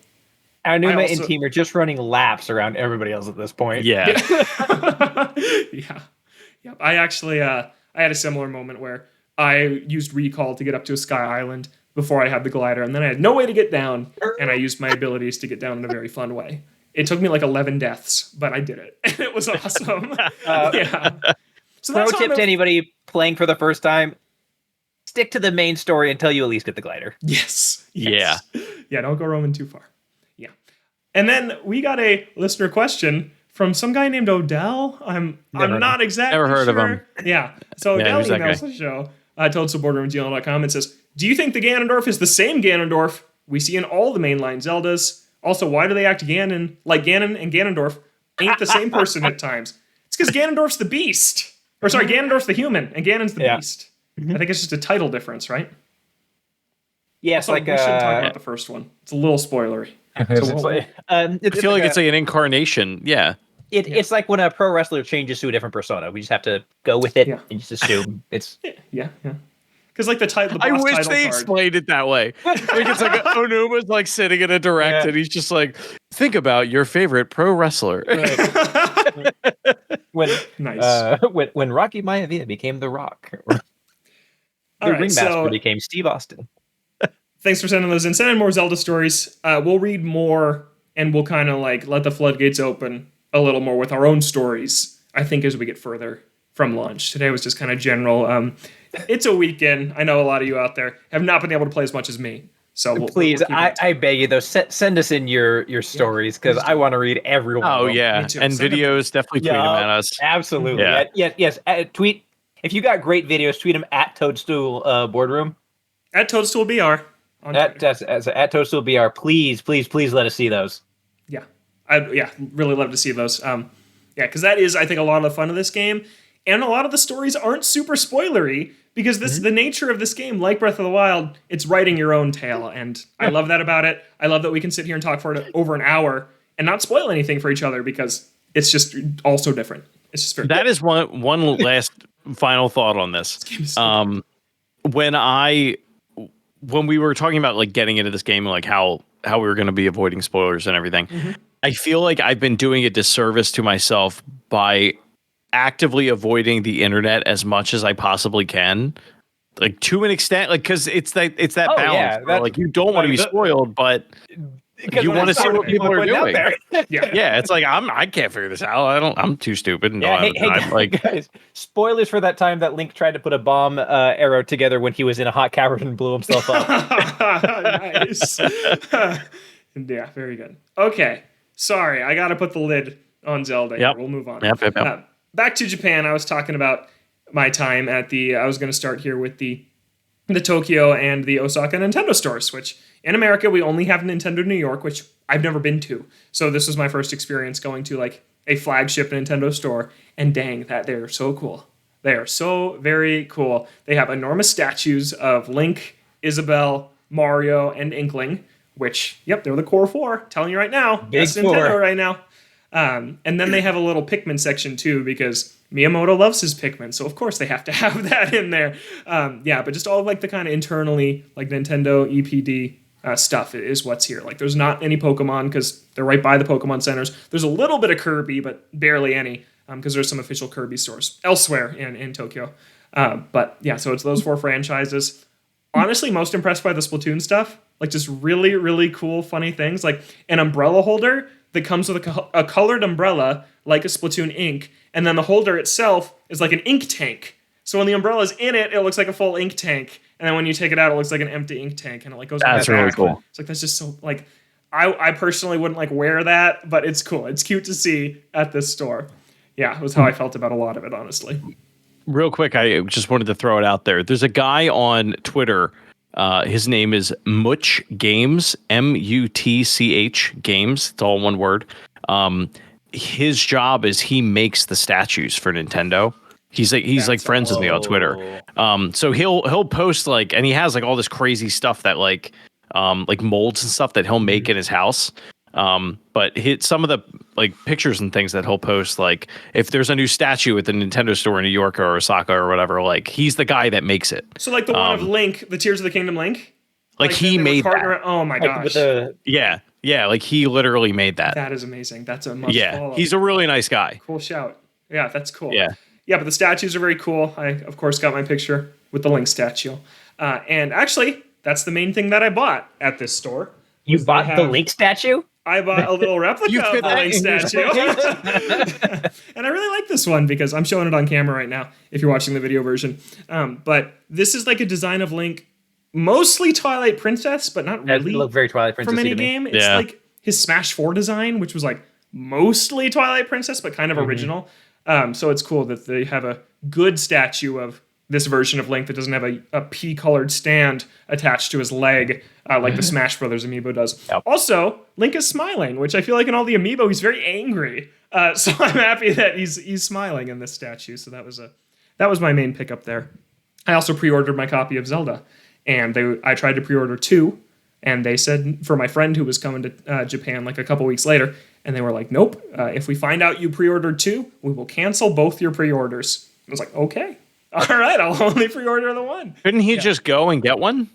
Anuma and team are just running laps around everybody else at this point. Yeah. Yeah. I actually I had a similar moment where I used recall to get up to a sky island before I had the glider, and then I had no way to get down, and I used my abilities to get down in a very fun way. It took me like 11 deaths, but I did it. And it was awesome. Yeah. So pro tip to anybody playing for the first time, stick to the main story until you at least get the glider. Yes. Yeah. Yeah, don't go roaming too far. And then we got a listener question from some guy named Odell. I'm not exactly Never heard sure. of him. Yeah. So Odell emails the show, toadstoolboardroom@gmail.com, and says, do you think the Ganondorf is the same Ganondorf we see in all the mainline Zeldas? Also, why do they act Ganon like Ganon and Ganondorf ain't the same person at times? It's because Ganondorf's the beast. Or sorry, Ganondorf's the human, and Ganon's the beast. I think it's just a title difference, right? Yeah, it's we should talk about the first one. It's a little spoilery. I feel like it's like an incarnation. Yeah. It's like when a pro wrestler changes to a different persona. We just have to go with it and just assume it's... Yeah. Because like the boss I wish title they card. explained it that way. Like it's like Onuma's like sitting in a direct, and he's just like, think about your favorite pro wrestler. Right. Nice. When Rocky Maivia became The Rock, the ringmaster became Steve Austin. Thanks for sending those in. Send in more Zelda stories. We'll read more, and we'll kind of like let the floodgates open a little more with our own stories, I think, as we get further from launch. Today was just kind of general. It's a weekend. I know a lot of you out there have not been able to play as much as me. So please, I beg you, though, send us in your stories, because I want to read every one. Oh, of them. yeah. And videos, definitely tweet them at us. Absolutely. Yeah. Yes. Tweet. If you got great videos, tweet them at Toadstool Boardroom. At Toadstool BR. At Toadstool BR. Please let us see those. Yeah. I'd really love to see those. Because that is, I think, a lot of the fun of this game. And a lot of the stories aren't super spoilery, because the nature of this game, like Breath of the Wild, it's writing your own tale. And I love that about it. I love that we can sit here and talk for over an hour and not spoil anything for each other, because it's just all so different. It's just very That is one last final thought on this. When we were talking about like getting into this game and like how we were going to be avoiding spoilers and everything, I feel like I've been doing a disservice to myself by actively avoiding the internet as much as I possibly can, like to an extent, like because it's that balance. Where, like you don't want to be spoiled, but you want to see what people are doing. Yeah, it's like I can't figure this out. I'm too stupid. And like guys, spoilers for that time that Link tried to put a bomb arrow together when he was in a hot cavern and blew himself up. Nice. Yeah, very good. Okay, sorry, I got to put the lid on Zelda. Yep. We'll move on. Yep. Back to Japan. I was talking about my time at I was going to start here with the Tokyo and the Osaka Nintendo stores, which in America we only have Nintendo New York, which I've never been to. So this was my first experience going to like a flagship Nintendo store, and dang, that they're so cool. They are so very cool. They have enormous statues of Link, Isabelle, Mario, and Inkling, which, they're the core four. Telling you right now, best Nintendo right now. And then they have a little Pikmin section too, because Miyamoto loves his Pikmin, so of course they have to have that in there. But just all of like the kind of internally like Nintendo EPD stuff is what's here. Like there's not any Pokemon because they're right by the Pokemon centers. There's a little bit of Kirby, but barely any, because there's some official Kirby stores elsewhere in Tokyo. So it's those four franchises. Honestly, most impressed by the Splatoon stuff. Like just really, really cool, funny things. Like an umbrella holder that comes with a colored umbrella, like a Splatoon ink, and then the holder itself is like an ink tank. So when the umbrella's in it, it looks like a full ink tank, and then when you take it out, it looks like an empty ink tank, and it like goes. That's really cool. It's like that's just so like, I personally wouldn't like wear that, but it's cool. It's cute to see at this store. Yeah, it was how I felt about a lot of it, honestly. Real quick, I just wanted to throw it out there. There's a guy on Twitter. His name is Mutch Games, Mutch Games. It's all one word. His job is he makes the statues for Nintendo. He's like friends with me on Twitter. So he'll post like, and he has like all this crazy stuff that like molds and stuff that he'll make in his house. But some of the like pictures and things that he'll post, like if there's a new statue at the Nintendo store in New York or Osaka or whatever, like he's the guy that makes it. So like the one of Link, the Tears of the Kingdom Link? Like he made that. Oh my gosh. Yeah, like he literally made that. That is amazing. That's a must follow. He's a really nice guy. Cool shout. Yeah, that's cool. Yeah, but the statues are very cool. I, of course, got my picture with the Link statue. And actually, that's the main thing that I bought at this store. You bought the Link statue? I bought a little replica of the Link statue. And I really like this one because I'm showing it on camera right now if you're watching the video version. But this is like a design of Link, mostly Twilight Princess, but not really. It looked very Twilight Princess from any game. It's like his Smash 4 design, which was like mostly Twilight Princess, but kind of original. So it's cool that they have a good statue of this version of Link that doesn't have a pea-colored stand attached to his leg, like the Smash Brothers amiibo does. Yep. Also, Link is smiling, which I feel like in all the amiibo he's very angry. So I'm happy that he's smiling in this statue. So that was my main pickup there. I also pre-ordered my copy of Zelda, and I tried to pre-order 2, and they said for my friend who was coming to Japan like a couple weeks later, and they were like, "Nope, if we find out you pre-ordered 2, we will cancel both your pre-orders." I was like, "Okay." All right, I'll only pre-order the one. Couldn't he just go and get one?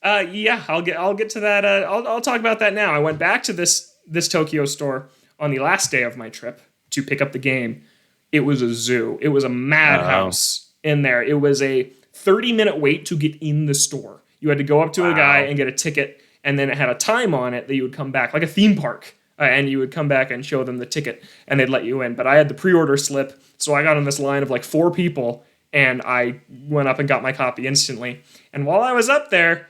Yeah, I'll get to that. I'll talk about that now. I went back to this Tokyo store on the last day of my trip to pick up the game. It was a zoo. It was a madhouse in there. It was a 30-minute wait to get in the store. You had to go up to a guy and get a ticket, and then it had a time on it that you would come back, like a theme park. And you would come back and show them the ticket, and they'd let you in. But I had the pre-order slip, so I got on this line of like 4 people, and I went up and got my copy instantly. And while I was up there,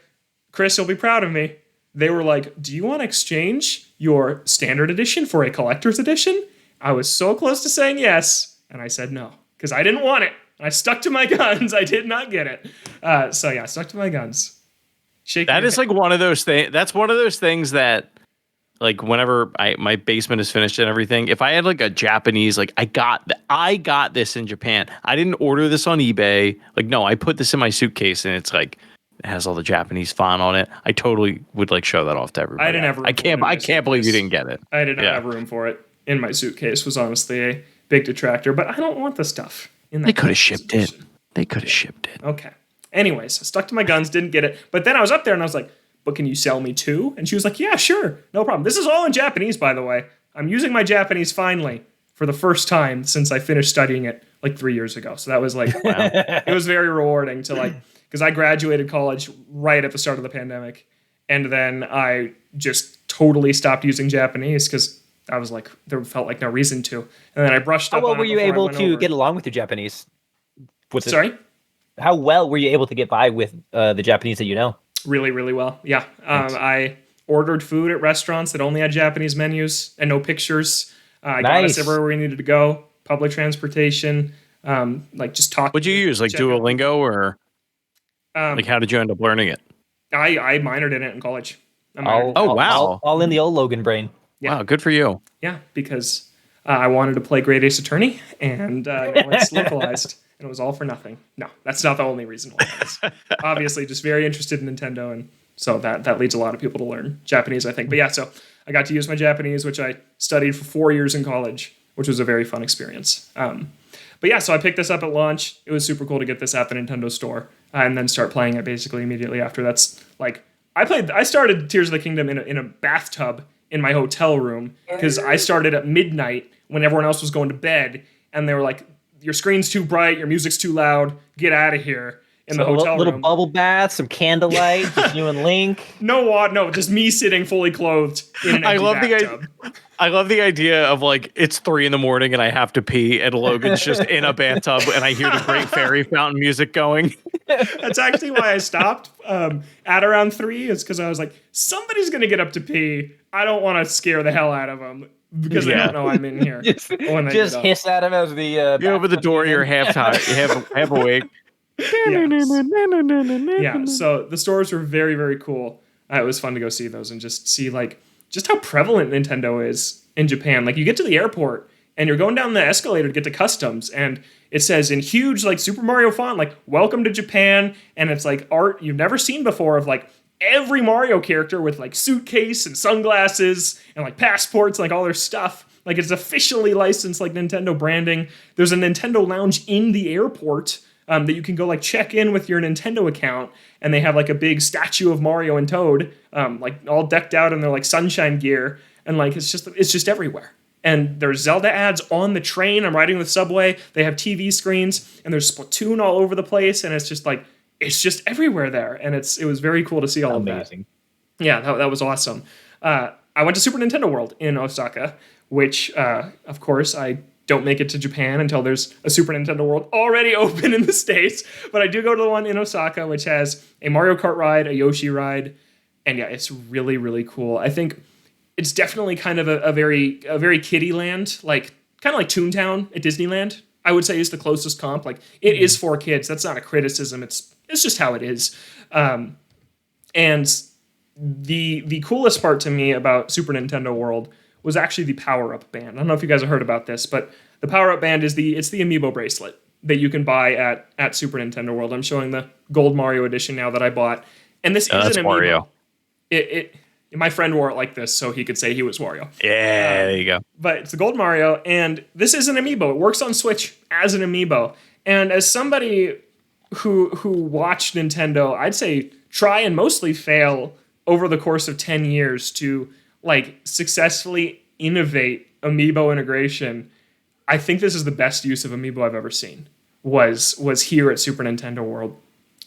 Chris, you'll be proud of me, they were like, do you want to exchange your standard edition for a collector's edition? I was so close to saying yes, and I said no, because I didn't want it. I stuck to my guns. I did not get it. So yeah, stuck to my guns. That is like one of those things. That's one of those things that, like, whenever my basement is finished and everything, if I had like a Japanese, like I got this in Japan. I didn't order this on eBay. Like, no, I put this in my suitcase and it's like it has all the Japanese font on it. I totally would like show that off to everybody. I didn't have room. I can't believe you didn't get it. I did not have room for it in my suitcase. Was honestly a big detractor, but I don't want the stuff in that. They could have shipped it. They could have shipped it. Okay. Anyways, I stuck to my guns, didn't get it. But then I was up there and I was like, but can you sell me 2? And she was like, yeah, sure. No problem. This is all in Japanese, by the way. I'm using my Japanese finally for the first time since I finished studying it like 3 years ago. So that was like, wow. It was very rewarding to like, because I graduated college right at the start of the pandemic. And then I just totally stopped using Japanese because I was like, there felt like no reason to. And then I brushed up on it. How well were you able to get along with your Japanese? Sorry? How well were you able to get by with the Japanese that you know? Really, really well. Yeah. I ordered food at restaurants that only had Japanese menus and no pictures. I got us everywhere we needed to go. Public transportation. Like just talking. What'd you use? Like Duolingo or like how did you end up learning it? I minored in it in college. Wow. All in the old Logan brain. Yeah. Wow, good for you. Yeah, because I wanted to play Great Ace Attorney and it's localized. And it was all for nothing. No, that's not the only reason why. It's obviously just very interested in Nintendo, and so that leads a lot of people to learn Japanese, I think. But yeah, so I got to use my Japanese, which I studied for 4 years in college, which was a very fun experience. But yeah, so I picked this up at launch. It was super cool to get this at the Nintendo store and then start playing it basically immediately after. That's like I started Tears of the Kingdom in a bathtub in my hotel room because I started at midnight when everyone else was going to bed, and they were like, your screen's too bright, your music's too loud, get out of here in the hotel room. Little bubble bath, some candlelight, just you and Link. No, just me sitting fully clothed in an empty bathtub. I love the idea of like, it's 3 a.m. and I have to pee, and Logan's just in a bathtub, and I hear the Great Fairy Fountain music going. That's actually why I stopped at around 3, is because I was like, somebody's going to get up to pee. I don't want to scare the hell out of them. Because they don't know I'm in here. just hiss at him as the you open the door, you're half awake. Yeah, so the stores were very, very cool. It was fun to go see those and just see like just how prevalent Nintendo is in Japan. Like you get to the airport and you're going down the escalator to get to customs, and it says in huge like Super Mario font like "Welcome to Japan," and it's like art you've never seen before of like every Mario character with like suitcase and sunglasses and like passports, like all their stuff. Like it's officially licensed like Nintendo branding. There's a Nintendo lounge in the airport that you can go like check in with your Nintendo account, and they have like a big statue of Mario and Toad, like all decked out in their like sunshine gear, and like it's just everywhere. And there's Zelda ads on the train. I'm riding the subway. They have TV screens, and there's Splatoon all over the place, and it's just like it's just everywhere there, and it was very cool to see all of that. Yeah, that was awesome. I went to Super Nintendo World in Osaka, which, of course, I don't make it to Japan until there's a Super Nintendo World already open in the States. But I do go to the one in Osaka, which has a Mario Kart ride, a Yoshi ride, and yeah, it's really, really cool. I think it's definitely kind of a very kiddie land, like kind of like Toontown at Disneyland. I would say is the closest comp. Like it is for kids. That's not a criticism. It's just how it is. And the coolest part to me about Super Nintendo World was actually the power-up band. I don't know if you guys have heard about this, but the power-up band is the Amiibo bracelet that you can buy at Super Nintendo World. I'm showing the Gold Mario edition now that I bought. And this is an Amiibo. Mario. My friend wore it like this, so he could say he was Wario. Yeah, there you go. But it's the Gold Mario, and this is an Amiibo. It works on Switch as an Amiibo. And as somebody who watched Nintendo, I'd say try and mostly fail over the course of 10 years to like successfully innovate amiibo integration, I think this is the best use of amiibo I've ever seen. Was here at Super Nintendo World.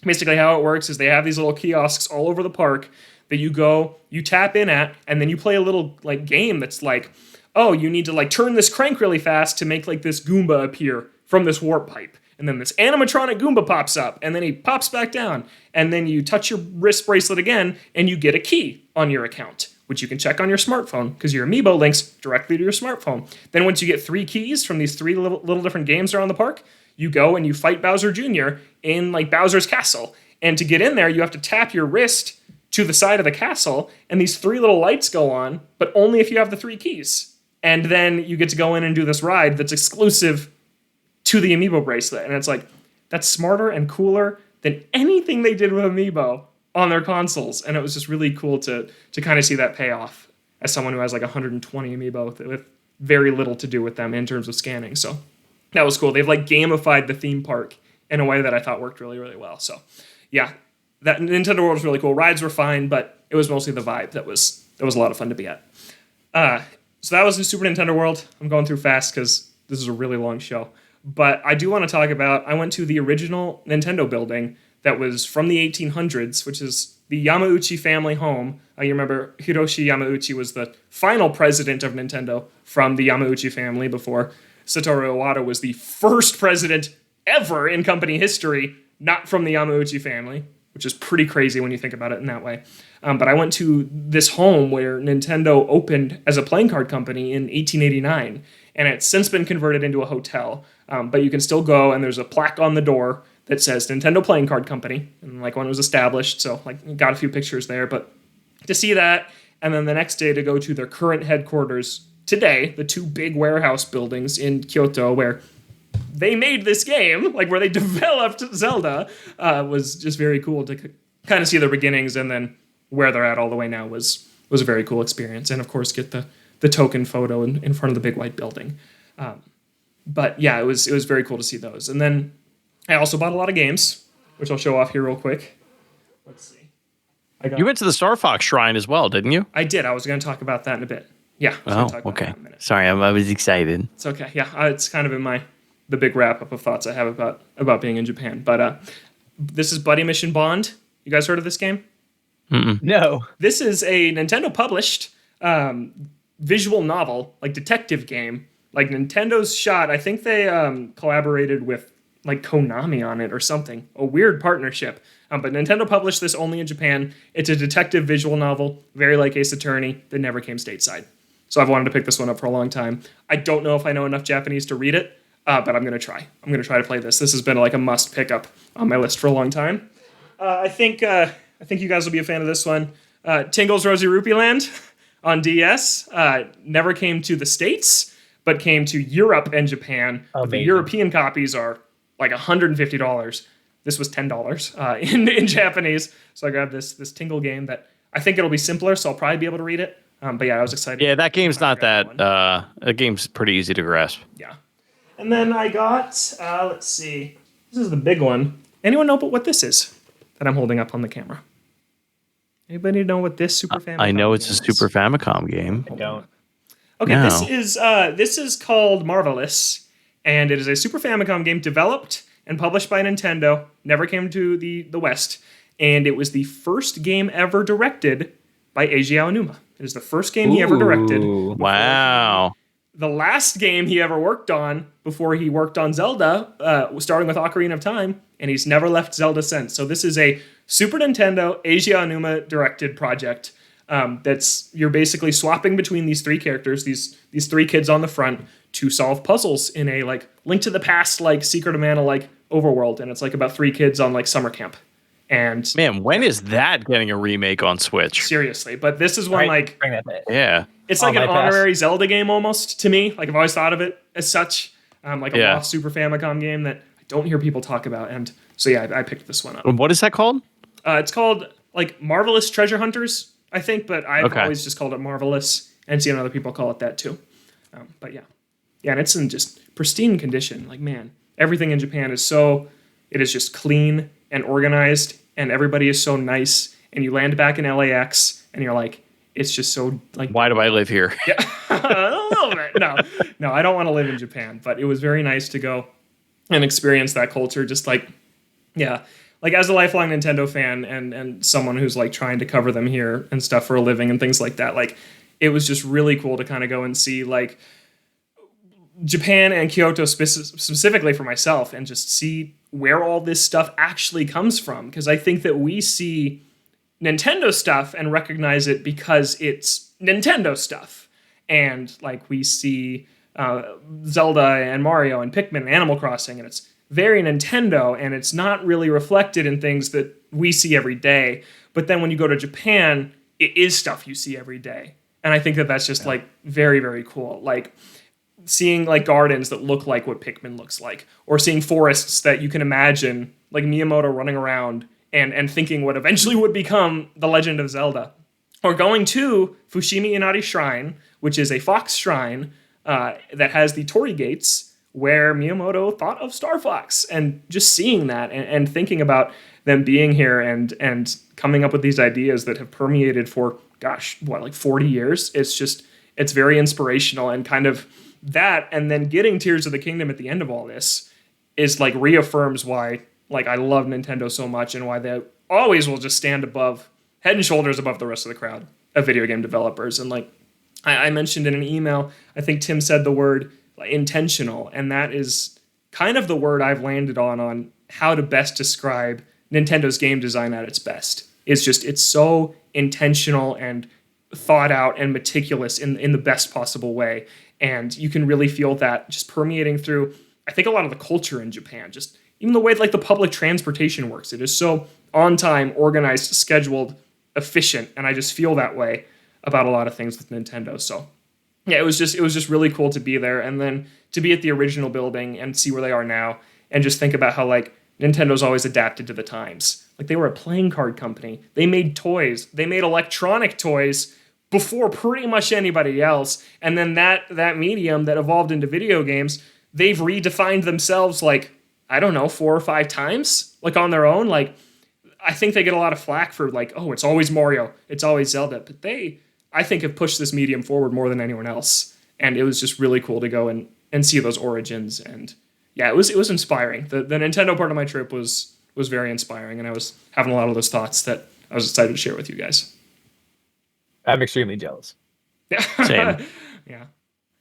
Basically how it works is they have these little kiosks all over the park that you go, you tap in at, and then you play a little like game that's like, oh, you need to like turn this crank really fast to make like this Goomba appear from this warp pipe. And then this animatronic Goomba pops up, and then he pops back down. And then you touch your wrist bracelet again, and you get a key on your account, which you can check on your smartphone, because your amiibo links directly to your smartphone. Then once you get 3 keys from these 3 little different games around the park, you go and you fight Bowser Jr. in like Bowser's castle. And to get in there, you have to tap your wrist to the side of the castle, and these 3 little lights go on, but only if you have the 3 keys. And then you get to go in and do this ride that's exclusive to the amiibo bracelet. And it's like, that's smarter and cooler than anything they did with amiibo on their consoles. And it was just really cool to kind of see that pay off as someone who has like 120 amiibo with very little to do with them in terms of scanning. So that was cool. They've like gamified the theme park in a way that I thought worked really, really well. So yeah, that Nintendo World was really cool. Rides were fine, but it was mostly the vibe that was a lot of fun to be at. So that was the Super Nintendo World. I'm going through fast because this is a really long show. But I do want to talk about, I went to the original Nintendo building that was from the 1800s, which is the Yamauchi family home. You remember Hiroshi Yamauchi was the final president of Nintendo from the Yamauchi family before Satoru Iwata was the first president ever in company history, not from the Yamauchi family, which is pretty crazy when you think about it in that way. But I went to this home where Nintendo opened as a playing card company in 1889, and it's since been converted into a hotel. But you can still go, and there's a plaque on the door that says Nintendo Playing Card Company, and like when it was established, so like got a few pictures there. But to see that, and then the next day to go to their current headquarters today, the 2 big warehouse buildings in Kyoto where they made this game, like where they developed Zelda, was just very cool to kind of see their beginnings, and then where they're at all the way now was a very cool experience. And of course, get the token photo in front of the big white building. But yeah, it was very cool to see those. And then I also bought a lot of games, which I'll show off here real quick. Let's see. You went to the Star Fox Shrine as well, didn't you? I did. I was going to talk about that in a bit. Yeah. Oh, okay. Sorry, I was excited. It's okay. Yeah, it's kind of in the big wrap up of thoughts I have about being in Japan. But this is Buddy Mission Bond. You guys heard of this game? Mm-mm. No. This is a Nintendo published visual novel, like detective game. Like Nintendo's shot, I think they collaborated with like Konami on it or something. A weird partnership. But Nintendo published this only in Japan. It's a detective visual novel, very like Ace Attorney, that never came stateside. So I've wanted to pick this one up for a long time. I don't know if I know enough Japanese to read it, but I'm going to try. I'm going to try to play this. This has been like a must pick up on my list for a long time. I think you guys will be a fan of this one. Tingle's Rosy Rupee Land on DS never came to the States, but came to Europe and Japan. The European copies are like $150. This was $10 in Japanese. So I grabbed this Tingle game that I think it'll be simpler, so I'll probably be able to read it. But yeah, I was excited. Yeah, that game's not that. That game's pretty easy to grasp. Yeah. And then I got, let's see. This is the big one. Anyone know what this is that I'm holding up on the camera? Anybody know what this Super Famicom I know it's a is? Super Famicom game. I don't. Okay, No. this is called Marvelous, and it is a Super Famicom game developed and published by Nintendo. Never came to the West, and it was the first game ever directed by Eiji Aonuma. It is the first game he ever directed. Wow. The last game he ever worked on before he worked on Zelda, starting with Ocarina of Time, and he's never left Zelda since. So this is a Super Nintendo Eiji Aonuma directed project. You're basically swapping between these 3 characters, these 3 kids on the front, to solve puzzles in a like Link to the Past, like Secret of Mana, like overworld, and it's like about 3 kids on like summer camp. And man, when is that getting a remake on Switch? Seriously, but this is one like bring that back. Yeah, it's like an honorary Zelda game almost to me. Like I've always thought of it as such, like a lost Super Famicom game that I don't hear people talk about. And so yeah, I picked this one up. What is that called? It's called like Marvelous Treasure Hunters, I think, but I've always just called it Marvelous, and seen other people call it that too. But yeah, and it's in just pristine condition. Like man, everything in Japan it is just clean and organized, and everybody is so nice. And you land back in LAX, and you're like, it's just so like. Why do I live here? Yeah, a little bit. No, I don't want to live in Japan, but it was very nice to go and experience that culture. Just like, yeah, like as a lifelong Nintendo fan and someone who's like trying to cover them here and stuff for a living and things like that. Like, it was just really cool to kind of go and see like Japan and Kyoto specifically for myself, and just see where all this stuff actually comes from. Because I think that we see Nintendo stuff and recognize it because it's Nintendo stuff. And like we see Zelda and Mario and Pikmin and Animal Crossing, and it's very Nintendo, and it's not really reflected in things that we see every day. But then when you go to Japan, it is stuff you see every day. And I think that that's just like very, very cool. Like seeing like gardens that look like what Pikmin looks like, or seeing forests that you can imagine like Miyamoto running around and thinking what eventually would become The Legend of Zelda. Or going to Fushimi Inari Shrine, which is a fox shrine that has the torii gates where Miyamoto thought of Star Fox, and just seeing that and thinking about them being here and coming up with these ideas that have permeated for, like 40 years. It's very inspirational, and kind of that, and then getting Tears of the Kingdom at the end of all this is like reaffirms why like I love Nintendo so much, and why they always will just stand head and shoulders above the rest of the crowd of video game developers. And like I mentioned in an email, I think Tim said the word like, intentional, and that is kind of the word I've landed on how to best describe Nintendo's game design at its best. It's so intentional and thought out and meticulous in the best possible way. And you can really feel that just permeating through, I think, a lot of the culture in Japan. Just even the way like the public transportation works. It is so on time, organized, scheduled, efficient. And I just feel that way about a lot of things with Nintendo. So yeah, it was just really cool to be there, and then to be at the original building and see where they are now, and just think about how like Nintendo's always adapted to the times. Like they were a playing card company. They made toys. They made electronic toys before pretty much anybody else. And then that medium that evolved into video games, they've redefined themselves like, I don't know, 4 or 5 times, like on their own. Like, I think they get a lot of flack for like, oh, it's always Mario, it's always Zelda. But they, I think, have pushed this medium forward more than anyone else. And it was just really cool to go and see those origins. And yeah, it was inspiring. The Nintendo part of my trip was very inspiring. And I was having a lot of those thoughts that I was excited to share with you guys. I'm extremely jealous. Yeah. Same.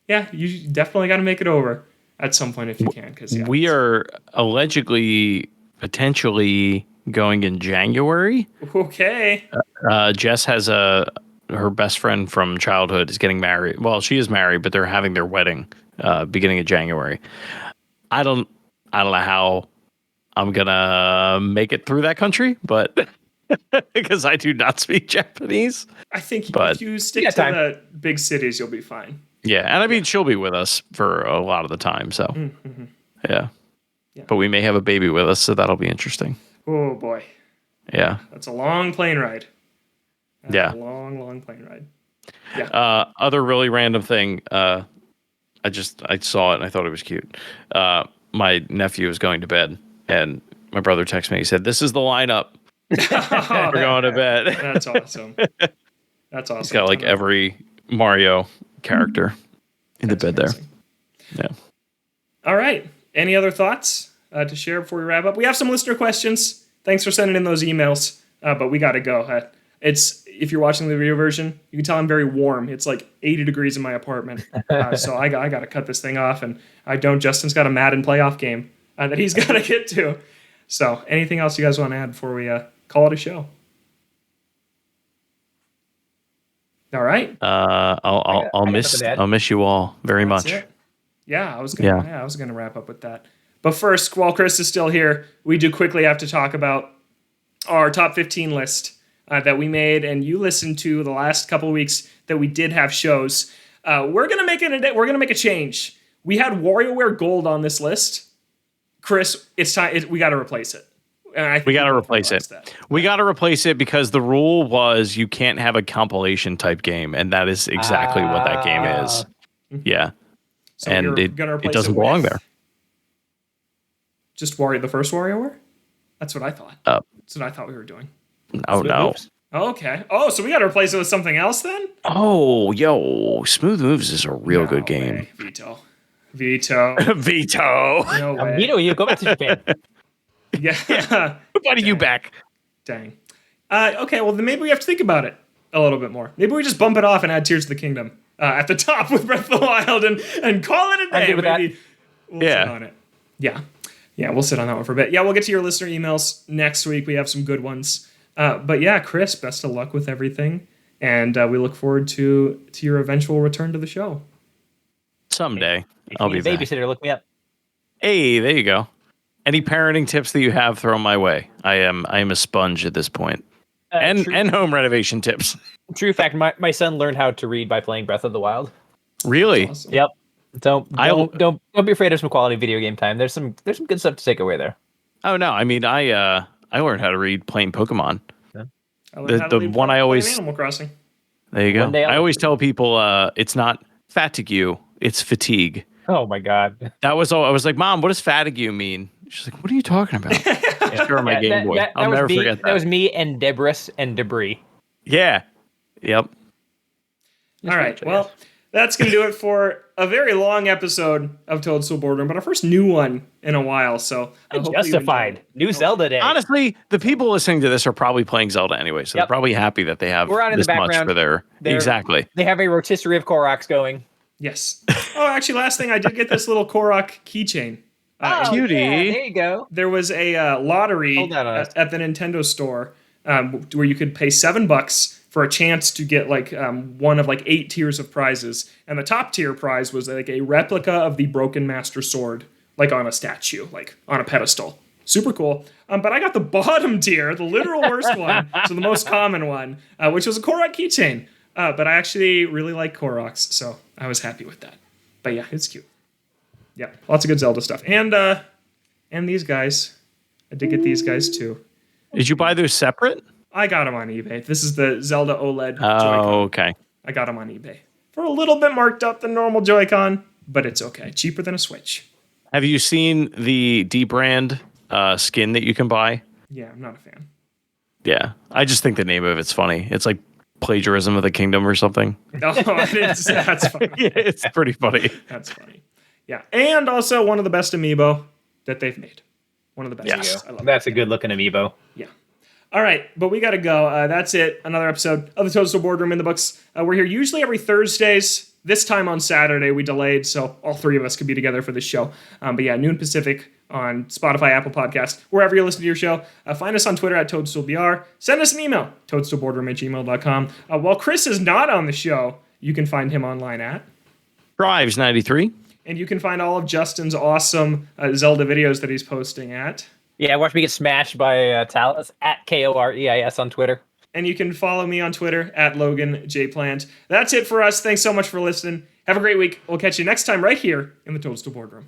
Yeah, you definitely got to make it over at some point if you can. Because we are allegedly, potentially going in January. Okay. Jess has her best friend from childhood is getting married. Well, she is married, but they're having their wedding beginning of January. I don't know how I'm gonna make it through that country, but because I do not speak Japanese. I think if you stick to the big cities, you'll be fine. Yeah, and I mean she'll be with us for a lot of the time, so yeah. But we may have a baby with us, so that'll be interesting. Oh boy. Yeah. That's a long plane ride. A long plane ride. Yeah. Other really random thing. I saw it and I thought it was cute. My nephew was going to bed, and my brother texted me. He said, "This is the lineup. We're going to bed." That's awesome. That's awesome. He's got like every Mario character in the bed amazing. There. Yeah. All right. Any other thoughts to share before we wrap up? We have some listener questions. Thanks for sending in those emails. But we got to go. If you're watching the video version, you can tell I'm very warm. It's like 80 degrees in my apartment. So I got to cut this thing off. And Justin's got a Madden playoff game that he's got to get to. So anything else you guys want to add before we call it a show? All right. I'll miss you all very much. Yeah, I was gonna wrap up with that. But first, while Chris is still here, we do quickly have to talk about our top 15 list that we made, and you listened to the last couple of weeks that we did have shows. We're gonna make a change. We had WarioWare Gold on this list. Chris, it's time. We got to replace it. We got to replace it. We got to replace it because the rule was you can't have a compilation type game, and that is exactly what that game is. Yeah, so and it doesn't belong there. Just the first WarioWare? That's what I thought. That's what I thought we were doing. Oh, no. Okay. Oh, so we got to replace it with something else then? Oh, yo. Smooth Moves is a real good game. Way. Veto. Veto. No way. Veto you. Go back to Japan. Yeah. Why are you back? Dang. Okay, well, then maybe we have to think about it a little bit more. Maybe we just bump it off and add Tears of the Kingdom at the top with Breath of the Wild and call it a day. Maybe we'll sit on it. Yeah. Yeah, we'll sit on that one for a bit. Yeah, we'll get to your listener emails next week. We have some good ones. But yeah, Chris, best of luck with everything. And we look forward to your eventual return to the show. Someday. If I'll you be need a back. babysitter, look me up. Hey, there you go. Any parenting tips that you have, throw my way. I am a sponge at this point. And home renovation tips. True fact, my son learned how to read by playing Breath of the Wild. Really? Awesome. Yep. Don't be afraid of some quality video game time. There's some good stuff to take away there. Oh no, I mean I learned how to read playing Pokemon. I learned how to The one I always Animal Crossing. There you go. One day I always tell people it's not fatigue, it's fatigue. Oh my god. That was all. I was like, Mom, what does fatigue mean? She's like, what are you talking about? Sure, my Game Boy. I'll never forget that. That was me and Debris and Debris. Yeah. Yep. All right. Well, that's going to do it for a very long episode of Toadstool Boardroom, but our first new one in a while. So Justified. New Zelda Day. Honestly, the people listening to this are probably playing Zelda anyway, so they're probably happy that they have this much for their... Exactly. They have a rotisserie of Koroks going. Yes. Oh, actually, last thing, I did get this little Korok keychain. Cutie. Yeah, there you go. There was a lottery at the Nintendo store where you could pay $7 for a chance to get like one of like 8 tiers of prizes, and the top tier prize was like a replica of the Broken Master Sword, like on a statue, like on a pedestal. Super cool. But I got the bottom tier, the literal worst one, so the most common one, which was a Korok keychain. But I actually really like Koroks, so I was happy with that. But yeah, it's cute. Yeah, lots of good Zelda stuff. And these guys. I did get these guys too. Did you buy those separate? I got them on eBay. This is the Zelda OLED Joy-Con. Oh, okay. I got them on eBay. For a little bit marked up than normal Joy-Con, but it's okay. Cheaper than a Switch. Have you seen the D-brand skin that you can buy? Yeah, I'm not a fan. Yeah, I just think the name of it's funny. It's like Plagiarism of the Kingdom or something. Oh, that's funny. Yeah, it's pretty funny. That's funny. Yeah, and also one of the best amiibo that they've made. One of the best. Yes. I love That's a good looking amiibo. Yeah. All right, but we got to go. That's it. Another episode of the Toadstool Boardroom in the books. We're here usually every Thursdays. This time on Saturday, we delayed, so all three of us could be together for this show. But yeah, noon Pacific on Spotify, Apple Podcast, wherever you listen to your show. Find us on Twitter at ToadstoolBR. Send us an email, toadstoolboardroom@gmail.com. While Chris is not on the show, you can find him online at Drives93. And you can find all of Justin's awesome Zelda videos that he's posting at. Yeah, watch me get smashed by Talus at KOREIS on Twitter. And you can follow me on Twitter at Logan J Plant. That's it for us. Thanks so much for listening. Have a great week. We'll catch you next time right here in the Toadstool Boardroom.